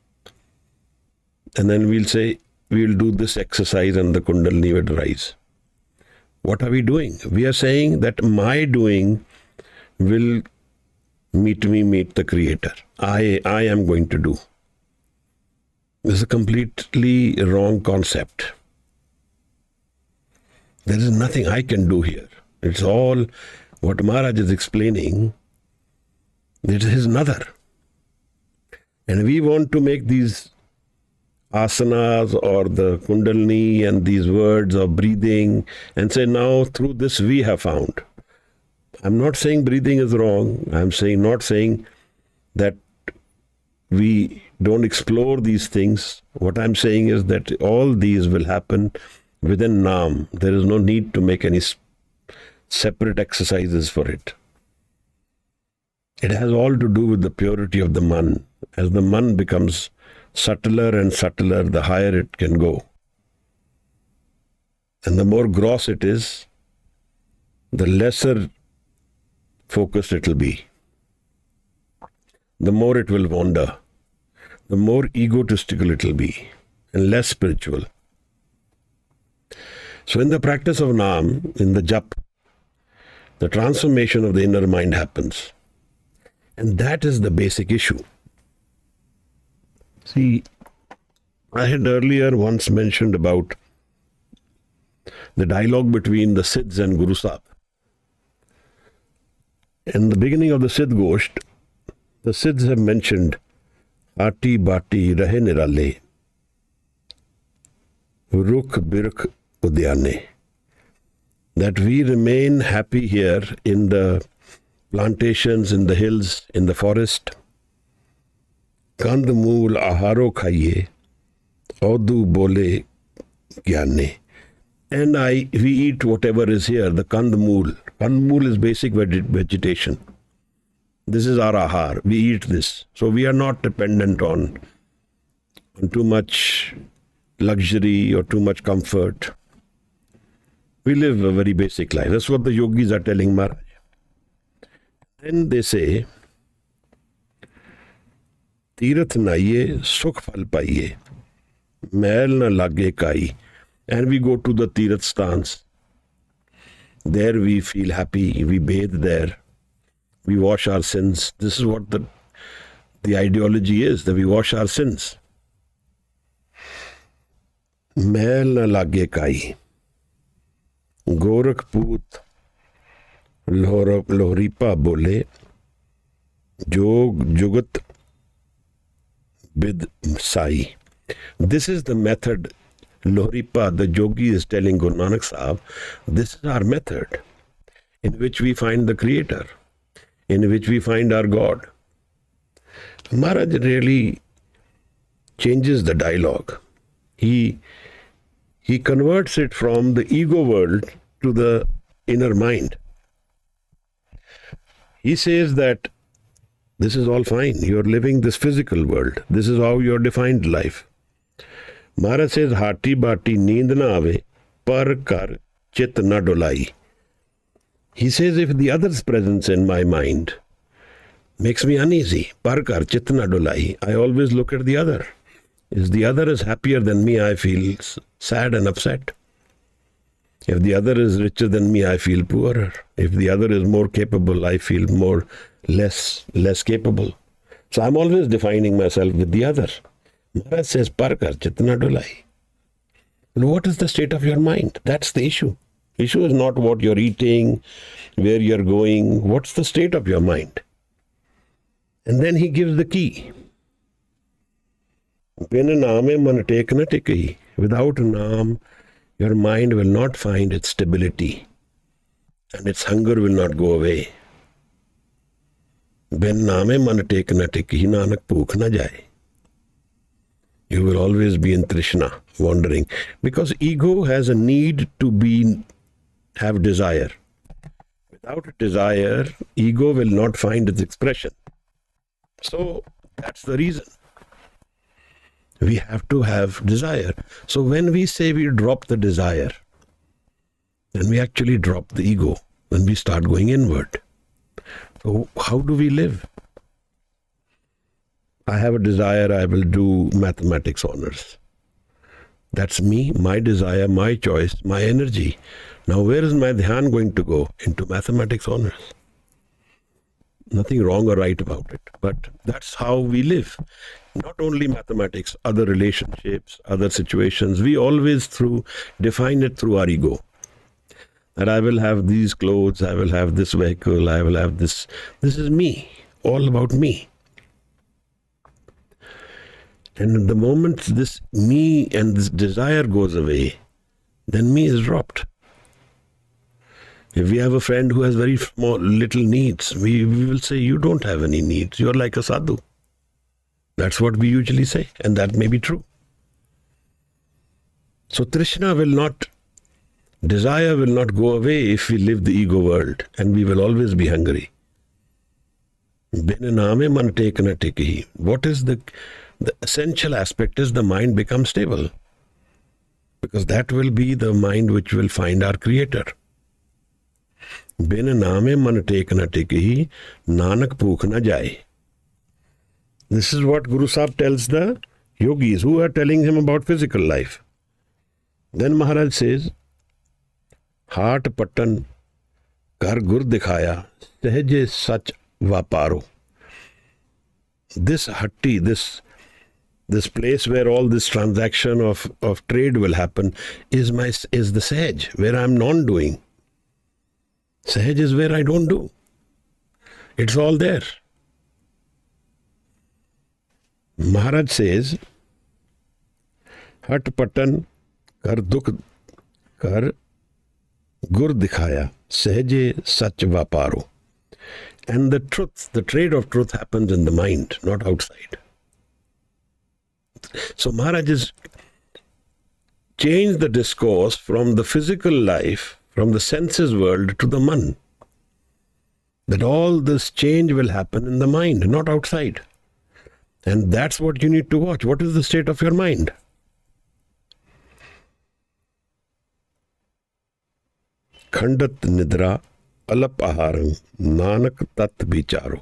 And then we'll say, we'll do this exercise and the Kundalini will rise. What are we doing? We are saying that my doing will meet the Creator. I am going to do. This is a completely wrong concept. There is nothing I can do here. It's all what Maharaj is explaining. It is his nather. And we want to make these asanas or the Kundalini and these words of breathing and say, now through this we have found. I'm not saying breathing is wrong. I'm not saying that we don't explore these things. What I'm saying is that all these will happen within Naam. There is no need to make any separate exercises for it. It has all to do with the purity of the man. As the man becomes subtler and subtler, the higher it can go. And the more gross it is, the lesser focused it will be. The more it will wander, the more egotistical it will be, and less spiritual. So in the practice of Naam, in the Jap, the transformation of the inner mind happens. And that is the basic issue. See, I had earlier once mentioned about the dialogue between the Siddhs and Guru Sahib. In the beginning of the Siddh Gosht, the Siddhs have mentioned Ati Bati Rahe Nirale, Rukh Birkh Udyane, that we remain happy here in the plantations, in the hills, in the forest. Kand mool aharo khaiye, audu bole gyane. And we eat whatever is here, the kand mool. Kand mool is basic vegetation. This is our ahar. We eat this. So we are not dependent on too much luxury or too much comfort. We live a very basic life. That's what the yogis are telling Maharaj. Then they say, Tirath naiye, sukh phal paiye, mail na lage kai. And we go to the Tirath stans. There we feel happy. We bathe there. We wash our sins. This is what the ideology is, that we wash our sins. Mail na lage kai. Gorakhput Lohripa bole, Jog Jugat Bid Sai. This is the method Lohripa, the yogi, is telling Guru Nanak Sahib. This is our method in which we find the Creator, in which we find our God. Maharaj really changes the dialogue. He converts it from the ego world to the inner mind. He says that this is all fine. You're living this physical world. This is how you're defined life. Maharaj says, hati bati neend na ave, par kar chit na dolai. He says, if the other's presence in my mind makes me uneasy, par kar chit na dolai, I always look at the other. If the other is happier than me, I feel sad and upset. If the other is richer than me, I feel poorer. If the other is more capable, I feel less capable. So I'm always defining myself with the other. Maharaj says, Parkar Chitna Dolai. What is the state of your mind? That's the issue. Issue is not what you're eating, where you're going. What's the state of your mind? And then he gives the key. Bin naame man tek na tikhi. Without naam, your mind will not find its stability and its hunger will not go away. Bin naame man tek na tikhi, nanak bhook na jaye. You will always be in Trishna, wandering, because ego has a need to have desire. Without desire, ego will not find its expression. So that's the reason. We have to have desire. So when we say we drop the desire, then we actually drop the ego. Then we start going inward. So how do we live? I have a desire, I will do mathematics honors. That's me, my desire, my choice, my energy. Now where is my dhyan going to go? Into mathematics honors. Nothing wrong or right about it. But that's how we live. Not only mathematics, other relationships, other situations. We always define it through our ego. That I will have these clothes, I will have this vehicle, I will have this. This is me, all about me. And the moment this me and this desire goes away, then me is dropped. If we have a friend who has very little needs, we will say, you don't have any needs, you're like a sadhu. That's what we usually say, and that may be true. So desire will not go away if we live the ego world, and we will always be hungry. What is the essential aspect is the mind becomes stable, because that will be the mind which will find our creator. Bin naame man tek na tikhi, nanak bhook na jaye. This is what Guru Sahib tells the yogis who are telling him about physical life. Then Maharaj says, Haat patan kar gur dikhaya, sahaje sach vaparo. This hatti, this place where all this transaction of trade will happen is the sahaj, where I'm non-doing. Sahaj is where I don't do. It's all there. Maharaj says, Hat patan kar dukh kar gur dikhaya, sahaje sach vaparo. And the trade of truth happens in the mind, not outside. So Maharaj has changed the discourse from the physical life, from the senses world to the man. That all this change will happen in the mind, not outside. And that's what you need to watch. What is the state of your mind? Khandat nidra alap aharam nanak tat vicharo.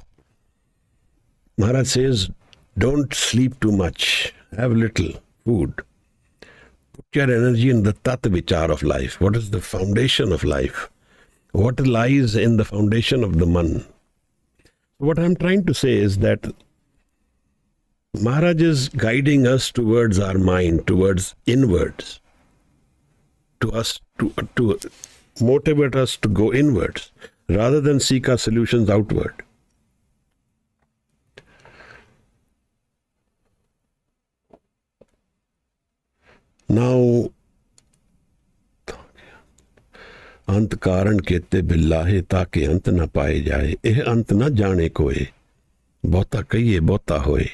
Maharaj says, don't sleep too much. Have little food. Put your energy in the tat vichar of life. What is the foundation of life? What lies in the foundation of the man? What I'm trying to say is that Maharaj is guiding us towards our mind, towards inwards, to motivate us to go inwards, rather than seek our solutions outward. Now, अंत कारण केते बिल्लाहे ताके अंत न पाए जाए, एह अंत न जाने कोए, बहुता कहिए बहुता होए,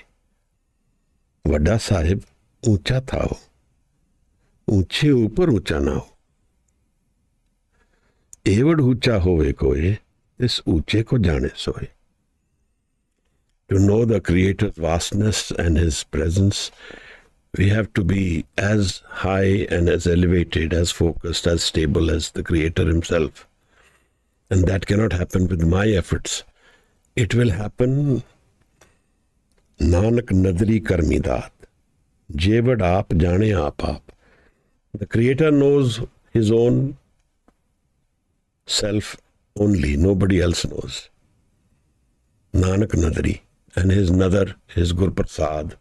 वड्डा साहिब ऊंचा थाओ, ऊंचे ऊपर ऊंचा ना हो, एवड ऊंचा होवे कोए, इस ऊंचे को जाने सोए. To know the Creator's vastness and His presence, We have to be as high and as elevated, as focused, as stable as the Creator Himself. And that cannot happen with my efforts. It will happen Nanak Nadri Karmidat. Jevad aap jane aap. The Creator knows His own self only. Nobody else knows. Nanak Nadri. And his Nadar, his Gur Prasad,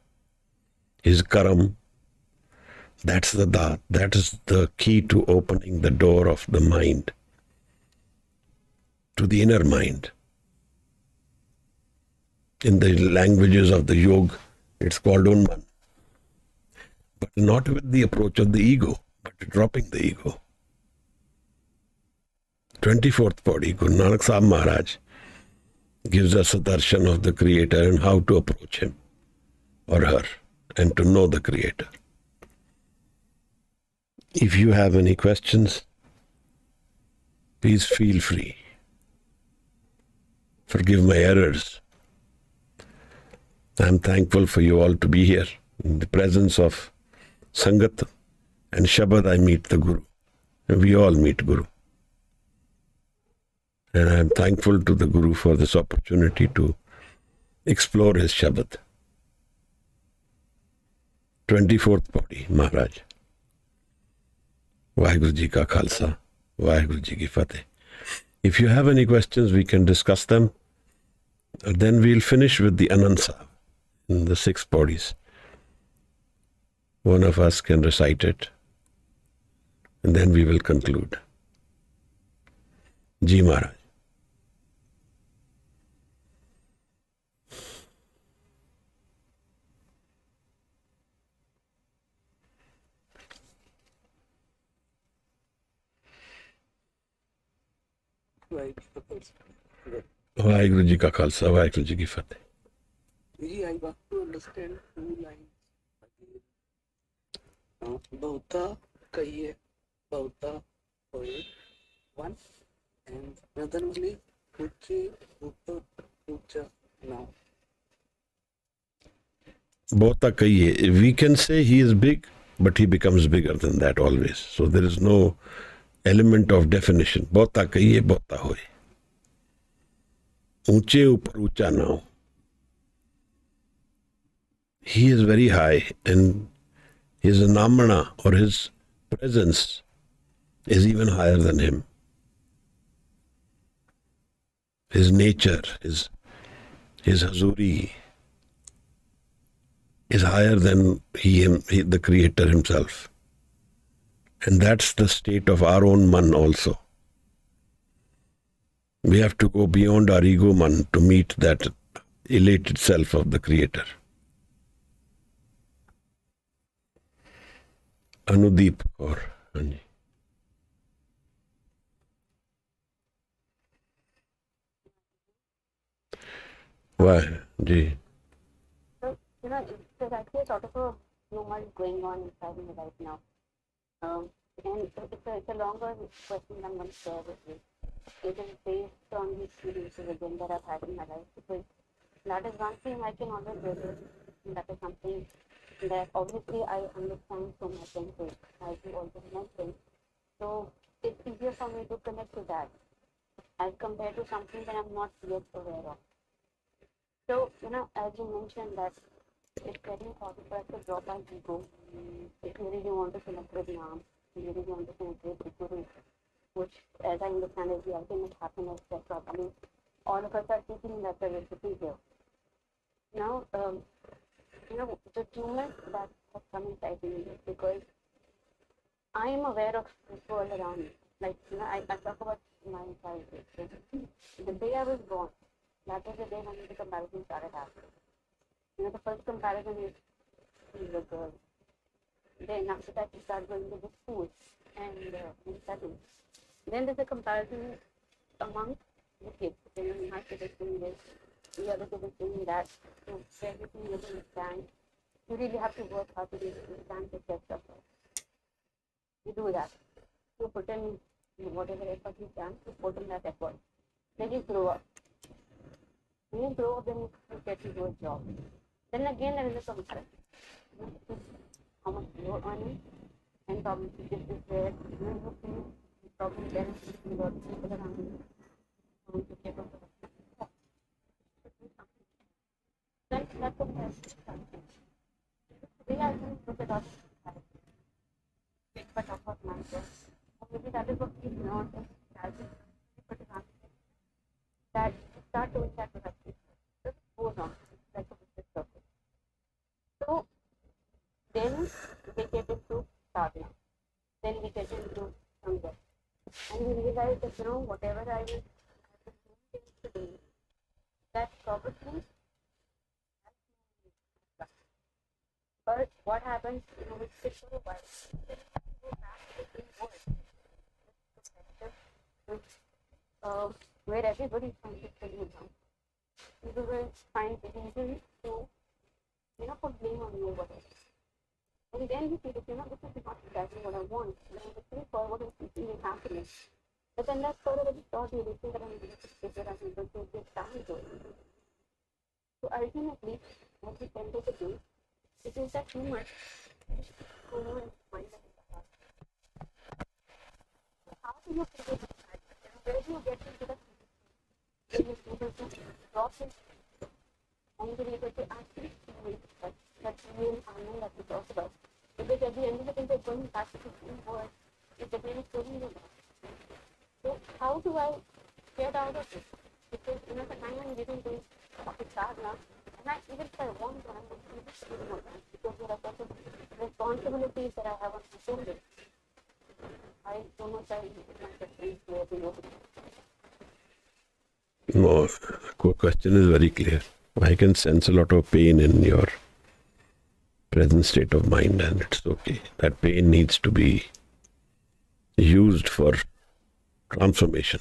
his Karam. That's the Daat. That is the key to opening the door of the mind, to the inner mind. In the languages of the Yoga, it's called Unman. But not with the approach of the ego, but dropping the ego. 24th Pauri, Guru Nanak Sahib Maharaj gives us a darshan of the Creator and how to approach him or her and to know the Creator. If you have any questions, please feel free. Forgive my errors. I am thankful for you all to be here. In the presence of Sangat and Shabad, I meet the Guru. And we all meet Guru. And I am thankful to the Guru for this opportunity to explore his Shabad. 24th Pauri, Maharaj. Waheguru Ji ka Khalsa, Waheguru Ji ki Fateh. If you have any questions, we can discuss them. And then we'll finish with the Anansa in the 6 Pauris. One of us can recite it. And then we will conclude. Ji Maharaj. Waheguru Ji ka Khalsa, Waheguru Ji ki Fateh. I want to understand 2 lines again. Bauta kahiye, bauta hoye, 1, and another one is uche, upar, ucha, now. Bhota kahiye. We can say he is big, but he becomes bigger than that always. So there is no element of definition. Bhota kahiye, bhota hoye. Unche upar ucha now. He is very high and his namana or his presence is even higher than him. His nature, his hazuri is higher than he, the Creator himself. And that's the state of our own man also. We have to go beyond our ego man to meet that elated self of the Creator. Anudeep Kaur. Anji. Why? Ji. So, there's actually a sort of a rumor going on inside me right now. And it's a longer question I'm going to share with you. It is based on the experiences again that I've had in my life, because that is one thing I can always relate, and that is something that obviously I understand so much into, as you already mentioned. So it's easier for me to connect to that as compared to something that I'm not yet aware of. So, as you mentioned that it's very important for us to drop our ego. If you really want to connect with Nam, if you really want to connect with Guru, which, as I understand, is the ultimate happiness that probably all of us are seeking that the recipe here. Now, the tumor that has come inside me is because I am aware of this world around me. Like, I talk about my childhood. The day I was born, that was the day when the comparison started happening. The first comparison is the girl. Then after that, you start going to the school and studying. Then there's a comparison among the kids. Then you have to be doing this, the other kid is doing that. So everything you understand. You really have to work hard to understand the steps of it. You do that. You put in whatever effort you can, you put in that effort. Then you grow up. When you grow up, then you get to do a job. Then again, there is a comparison. how much you're earning, and probably this is where you feel probably there is a lot of people around you who to get over it. That's what I think. The way I think look at us, but of course myself. Or maybe that is what we not as but that start doing that with us. Just goes on. It's like a business circle. So then we get into sadhana. Then we get into Samagam. And we realize that whatever I was doing today, that probably. But what happens, we sit for a while, then we go back to the same world, where everybody finds it really now. People will find it easy to, put blame on you or whatever. And then we feel that, this is not exactly what I want. And I'm looking forward and seeking and happiness. But then that's sort of a distorted thing that I'm able to figure out and to get down to it. So ultimately, what we tend to do, it is that too much going on in the mind and in the heart. So how do you figure this out? Where do you get into the when you're able to drop it and you're able to actually feel that real harmony that we talked about? Because at the end of the day, we're going back to the same word. It's a very story in life. So how do I get out of it? Because the time I'm giving this sadhana, and even if I want to, I'm going to do more time because there are certain responsibilities that I have on my shoulders. I don't know if I my question is clear to you. No, the question is very clear. I can sense a lot of pain in your present state of mind, and it's okay. That pain needs to be used for transformation.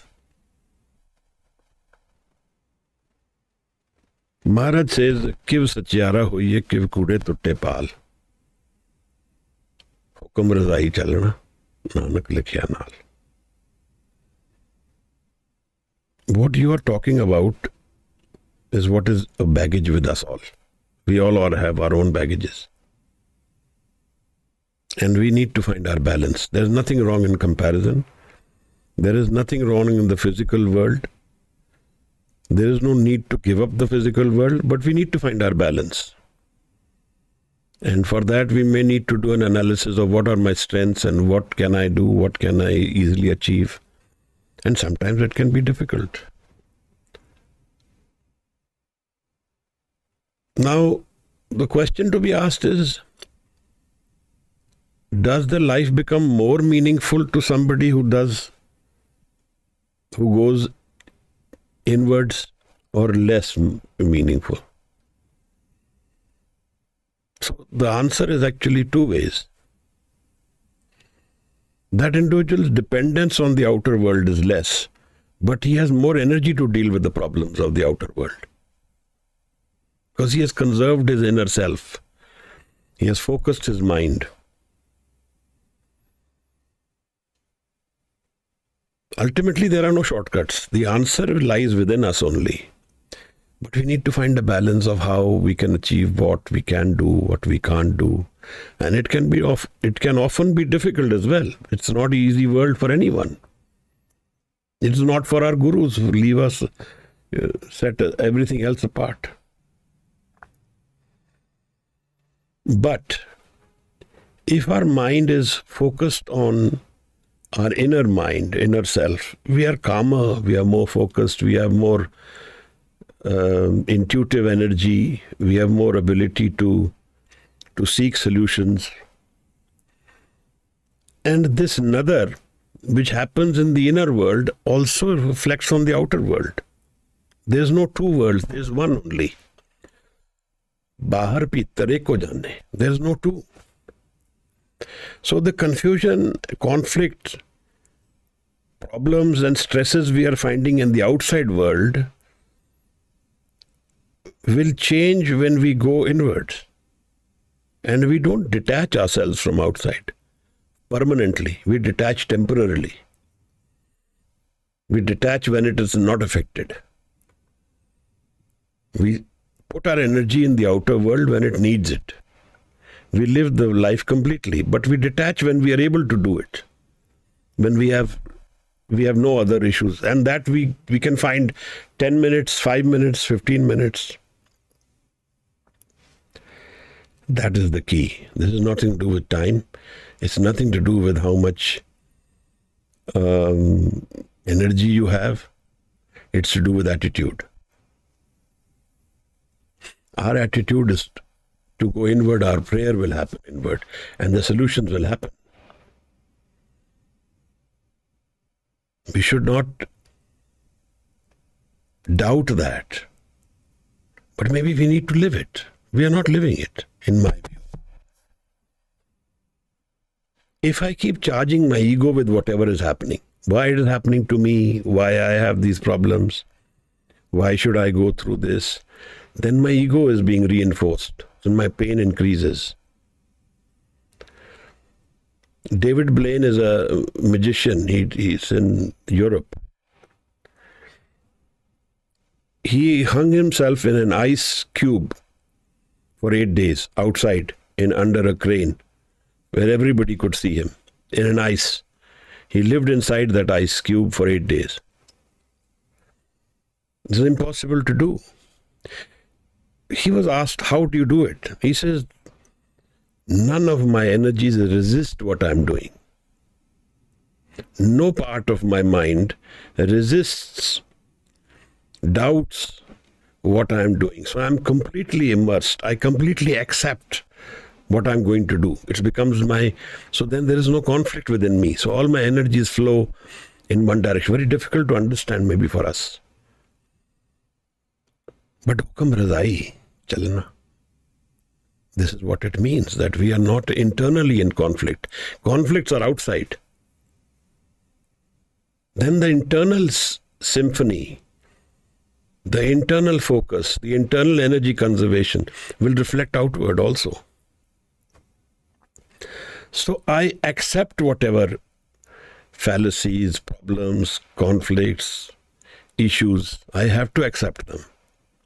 Maharaj says, Kiv satyara hoiye, kiv kude tutte paal. Hukum razai chalna, Nanak likhya naal. What you are talking about is what is a baggage with us all. We all have our own baggages. And we need to find our balance. There is nothing wrong in comparison. There is nothing wrong in the physical world. There is no need to give up the physical world, but we need to find our balance. And for that, we may need to do an analysis of what are my strengths and what can I do, what can I easily achieve. And sometimes it can be difficult. Now, the question to be asked is, does the life become more meaningful to somebody who goes inwards, or less meaningful? So the answer is actually two ways. That individual's dependence on the outer world is less, but he has more energy to deal with the problems of the outer world. Because he has conserved his inner self. He has focused his mind. Ultimately, there are no shortcuts. The answer lies within us only. But we need to find a balance of how we can achieve what we can do, what we can't do. And it can often be difficult as well. It's not an easy world for anyone. It's not for our gurus who leave us, set everything else apart. But if our mind is focused on our inner mind, inner self, we are calmer, we are more focused, we have more intuitive energy, we have more ability to seek solutions. And this nadar, which happens in the inner world, also reflects on the outer world. There's no two worlds, there's one only. Bahar pitare ko jane. There's no two. So the confusion, conflict, problems and stresses we are finding in the outside world will change when we go inwards. And we don't detach ourselves from outside permanently. We detach temporarily. We detach when it is not affected. We put our energy in the outer world when it needs it. We live the life completely, but we detach when we are able to do it. When we have no other issues, and that we can find 10 minutes, 5 minutes, 15 minutes. That is the key. This is nothing to do with time. It's nothing to do with how much energy you have. It's to do with attitude. Our attitude is to go inward. Our prayer will happen inward, and the solutions will happen. We should not doubt that. But maybe we need to live it. We are not living it, in my view. If I keep charging my ego with whatever is happening, why it is happening to me, why I have these problems, why should I go through this, then my ego is being reinforced and my pain increases. David Blaine is a magician. He's in Europe. He hung himself in an ice cube for 8 days outside under a crane where everybody could see him in an ice. He lived inside that ice cube for 8 days. It's impossible to do. He was asked, how do you do it? He says, none of my energies resist what I'm doing. No part of my mind resists, doubts what I'm doing. So I'm completely immersed. I completely accept what I'm going to do. It becomes so then there is no conflict within me. So all my energies flow in one direction. Very difficult to understand maybe for us. But hukam razai, chalna. This is what it means, that we are not internally in conflict. Conflicts are outside. Then the internal symphony, the internal focus, the internal energy conservation will reflect outward also. So I accept whatever fallacies, problems, conflicts, issues, I have to accept them.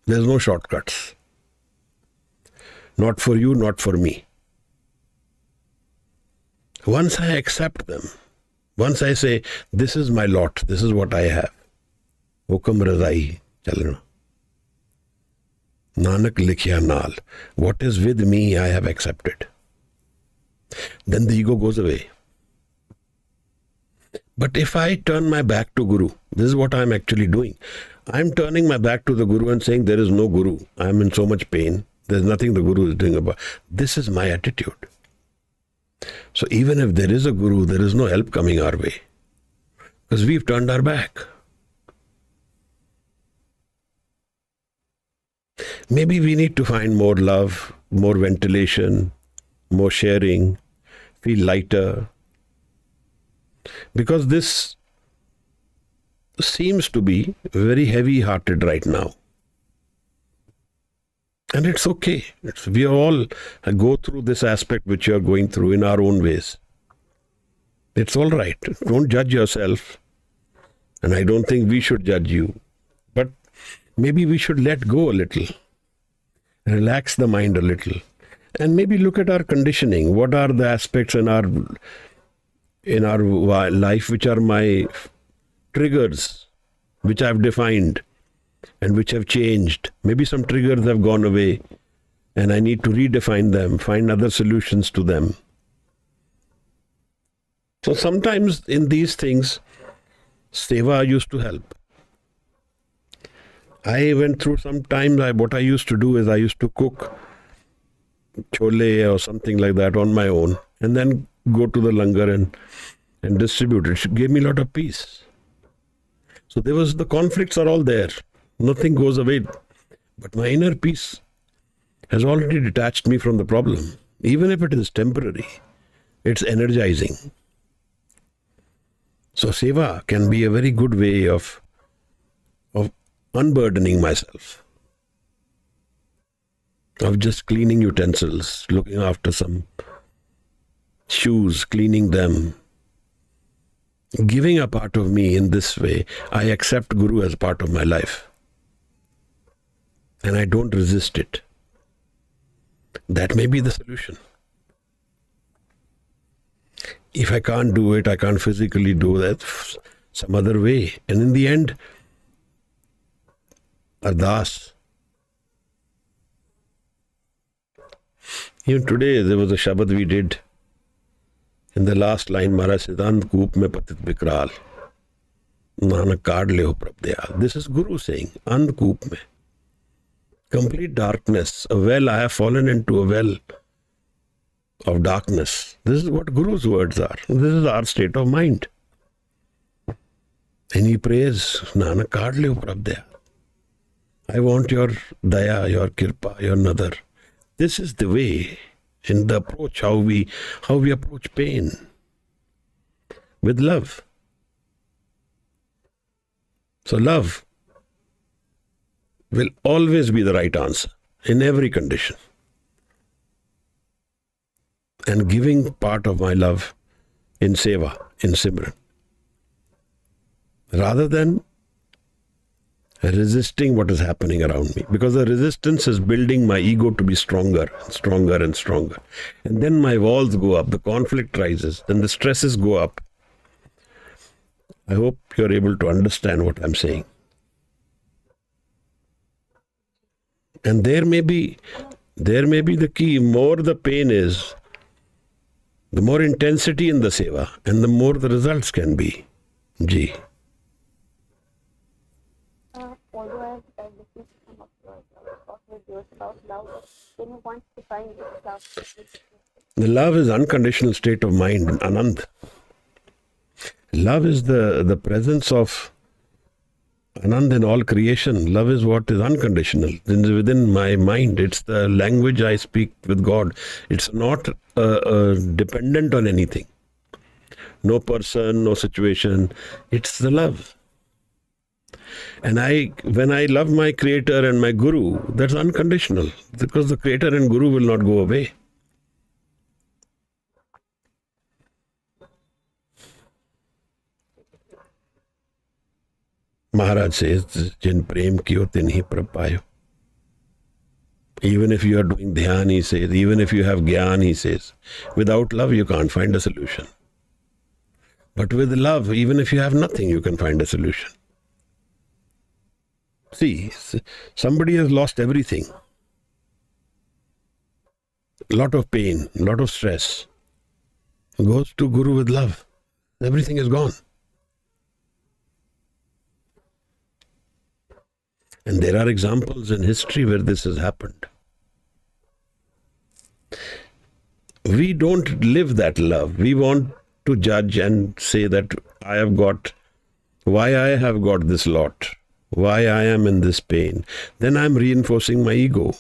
There's no shortcuts. Not for you, not for me. Once I accept them, once I say, this is my lot, this is what I have, hukam razai chalna. Nanak likhya naal. What is with me, I have accepted. Then the ego goes away. But if I turn my back to Guru, this is what I'm actually doing. I'm turning my back to the Guru and saying, there is no Guru. I'm in so much pain. There's nothing the Guru is doing about. This is my attitude. So even if there is a Guru, there is no help coming our way. Because we've turned our back. Maybe we need to find more love, more ventilation, more sharing, feel lighter. Because this seems to be very heavy-hearted right now. And it's okay. We all go through this aspect which you are going through in our own ways. It's all right. Don't judge yourself. And I don't think we should judge you. But maybe we should let go a little. Relax the mind a little. And maybe look at our conditioning. What are the aspects in our life which are my triggers, which I've defined and which have changed. Maybe some triggers have gone away and I need to redefine them, find other solutions to them. So sometimes in these things, seva used to help. I went through some times, what I used to do is I used to cook chole or something like that on my own and then go to the langar and distribute it. It gave me a lot of peace. So the conflicts are all there. Nothing goes away. But my inner peace has already detached me from the problem. Even if it is temporary, it's energizing. So seva can be a very good way of unburdening myself. Of just cleaning utensils, looking after some shoes, cleaning them, giving a part of me in this way. I accept Guru as part of my life. And I don't resist it. That may be the solution. If I can't do it, I can't physically do that, some other way. And in the end, Ardas. Even today, there was a Shabad we did. In the last line, Maharaj says, And koop mein patit bikral. Nanak kaad le ho prab dayal. This is Guru saying, And koop mein. Complete darkness. A well, I have fallen into a well of darkness. This is what Guru's words are. This is our state of mind. And he prays, Nanak kaad le ho prab dayal. I want your daya, your kirpa, your nadar. This is the way in the approach, how we approach pain. With love. So love will always be the right answer in every condition. And giving part of my love in seva, in Simran. Rather than resisting what is happening around me. Because the resistance is building my ego to be stronger and stronger and stronger. And then my walls go up, the conflict rises, then the stresses go up. I hope you're able to understand what I'm saying. And there may be the key. More the pain is, the more intensity in the seva, and the more the results can be. Ji. Although I've listened to some of your videos about love, can you quantify this love? The love is unconditional state of mind, Anand. Love is the presence of Anand in all creation. Love is what is unconditional. Within my mind, it's the language I speak with God. It's not dependent on anything. No person, no situation. It's the love. And when I love my Creator and my Guru, that's unconditional. Because the Creator and Guru will not go away. Maharaj says, Jin prem kiyo tin hi prab payo. Even if you are doing dhyan, he says, even if you have gyan, he says, without love you can't find a solution. But with love, even if you have nothing, you can find a solution. See, somebody has lost everything. A lot of pain, a lot of stress. Goes to Guru with love. Everything is gone. And there are examples in history where this has happened. We don't live that love. We want to judge and say that why I have got this lot, why I am in this pain. Then I'm reinforcing my ego.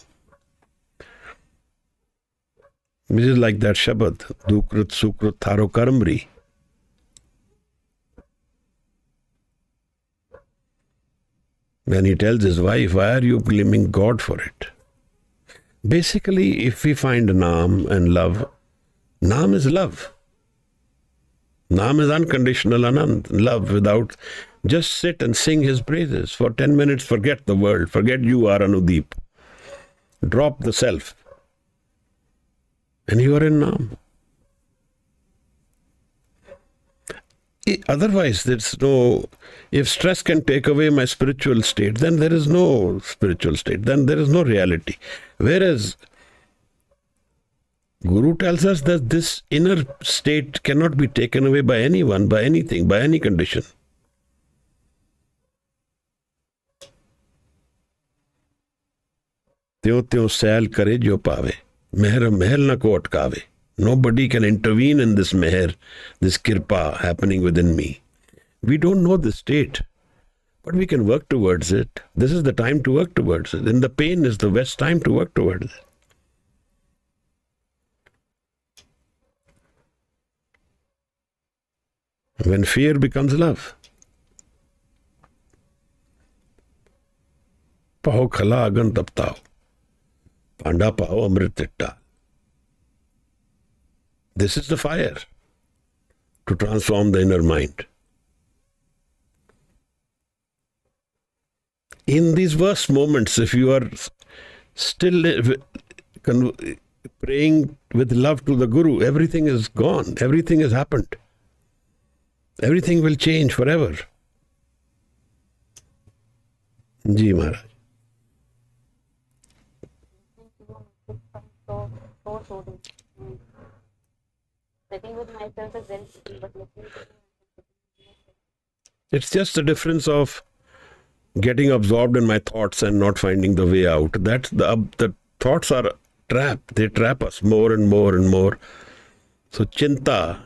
This is like that Shabad, Dukrut Sukrut Tharo Karmri. When he tells his wife, why are you blaming God for it? Basically, if we find Naam and love, Naam is love. Naam is unconditional Anand, love without, just sit and sing his praises. For 10 minutes, forget the world, forget you are Anudeep. Drop the self. And you are in Naam. Otherwise, if stress can take away my spiritual state, then there is no spiritual state, then there is no reality. Whereas Guru tells us that this inner state cannot be taken away by anyone, by anything, by any condition. Tyo tyo sail kare jo paave, meher mahal na ko atkave. Nobody can intervene in this meher, this kirpa happening within me. We don't know the state, but we can work towards it. This is the time to work towards it. And the pain is the best time to work towards it. When fear becomes love. Paho khala agan taptao. Panda paho amrit titta. This is the fire to transform the inner mind. In these worst moments, if you are still praying with love to the Guru, everything is gone. Everything has happened. Everything will change forever. Ji Maharaj. So sitting with myself is very different, but listening to It's just the difference of getting absorbed in my thoughts and not finding the way out. That's the thoughts are a trap. They trap us more and more and more. So chinta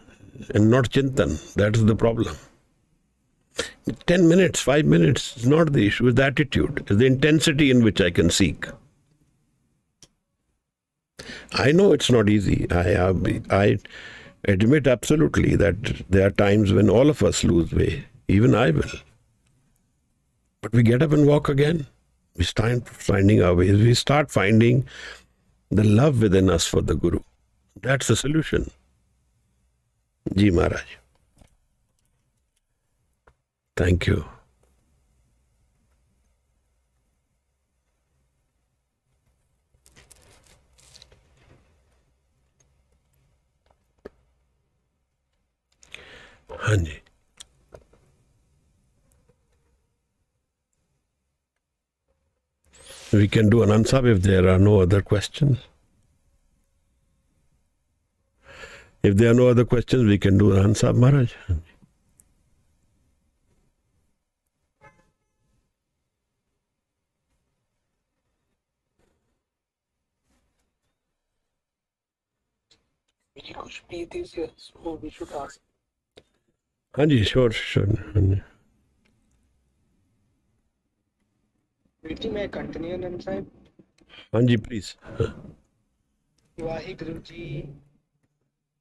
and not chintan, that's the problem. 10 minutes, 5 minutes is not the issue, it's the attitude, it's the intensity in which I can seek. I know it's not easy. I admit absolutely that there are times when all of us lose way. Even I will. But we get up and walk again. We start finding our ways. We start finding the love within us for the Guru. That's the solution. Ji Maharaj. Thank you. Hanji. We can do an answer if there are no other questions. If there are no other questions, we can do an answer, Maharaj. कुछ प्रीति से so we should ask. Hanji, sure. Hanji. बेटी मैं continue नंद साहब. Hanji, please. Waheguru ji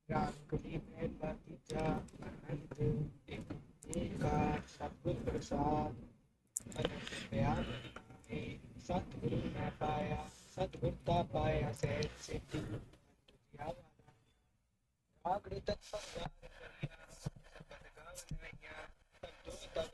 Ram कली में बातीजा अनंत एक ओंकार सतगुर प्रसाद बयान में सतगुरु मैं पाया सतगुर ता पाया सहज सिद्धि आगड़ तक संगार करिया बदगाव नैया तब दो तब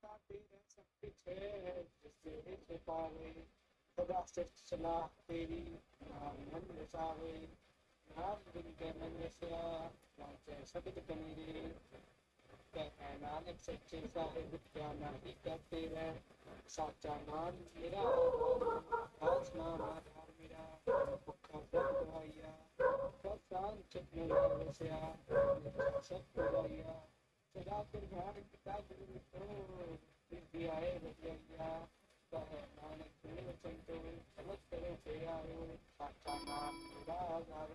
हरि के तेरा सब कुछ है जिससे छिपावे सदा सच सलाह तेरी नाम मन रसावे नाम बिन के मन रसिया वाचे शब्द कनीरे कहते नानक सच्चे साहिब क्या नहीं कहते रह साचा नाम मेरा खास नाम आधार मेरा भुखा सब गवाइया सब शांत चित में रसिया सब गवाइया सदा कुर्बान पिता गुरु तो भी आए बजैया कहे नानक गुरु वचन तो समझ करो फेरा हो साचा नाम मेरा आधार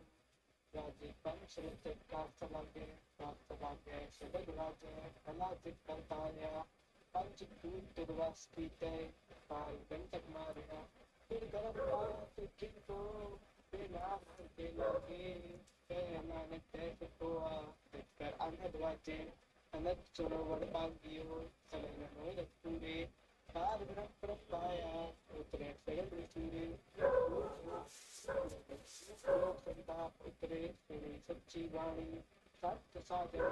राजी पंच रचित का सलागे प्राप्त भाग्य शबद राजे भला चित करताया पंच दूत दुर्वास की तय पाल गंतक मारिया फिर गर्भ पाया तो जिनको बेला भर के लागे कहे नानक कैसे हुआ कर अनहद वाचे अनंत सरोवर भाग्यो सलन मोर पूरे पार ब्रह्म परम पाया उतरे सगल सूरे लोक संताप उतरे सुनी सच्ची वाणी सत्य साधन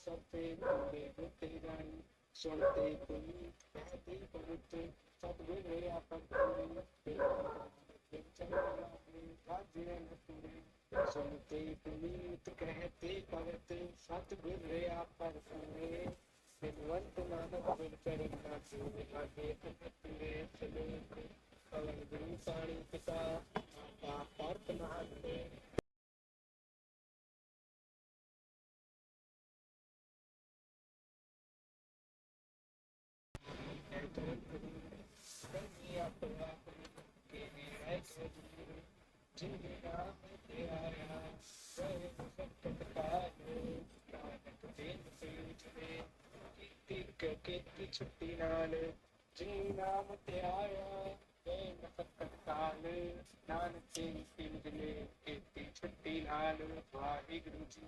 सबसे पूरे बुद्धि रानी सुनते पुनी कहते पवित्र सतगुर मेरा पूरी राज्य पूरे सुनते पुनीत कहते पवित्र सतगुर रया पर पूरे बिनवंत नानक बिन चरण का जोड़ लागे पूरे सलोक पवन गुरु पाणी पिता माता पार्थ महात्मे छुट्टी नाल जी नाम ते आया जय मसक्कत काल नानक के मिले खेती छुट्टी लाल वाहिगुरु जी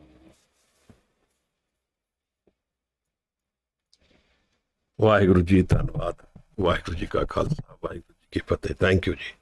ਵਾਹਿਗੁਰੂ ਜੀ ਧੰਨਵਾਦ। ਵਾਹਿਗੁਰੂ ਜੀ ਕਾ ਖਾਲਸਾ, ਵਾਹਿਗੁਰੂ ਜੀ ਕੀ ਫਤਿਹ। ਥੈਂਕ ਯੂ ਜੀ।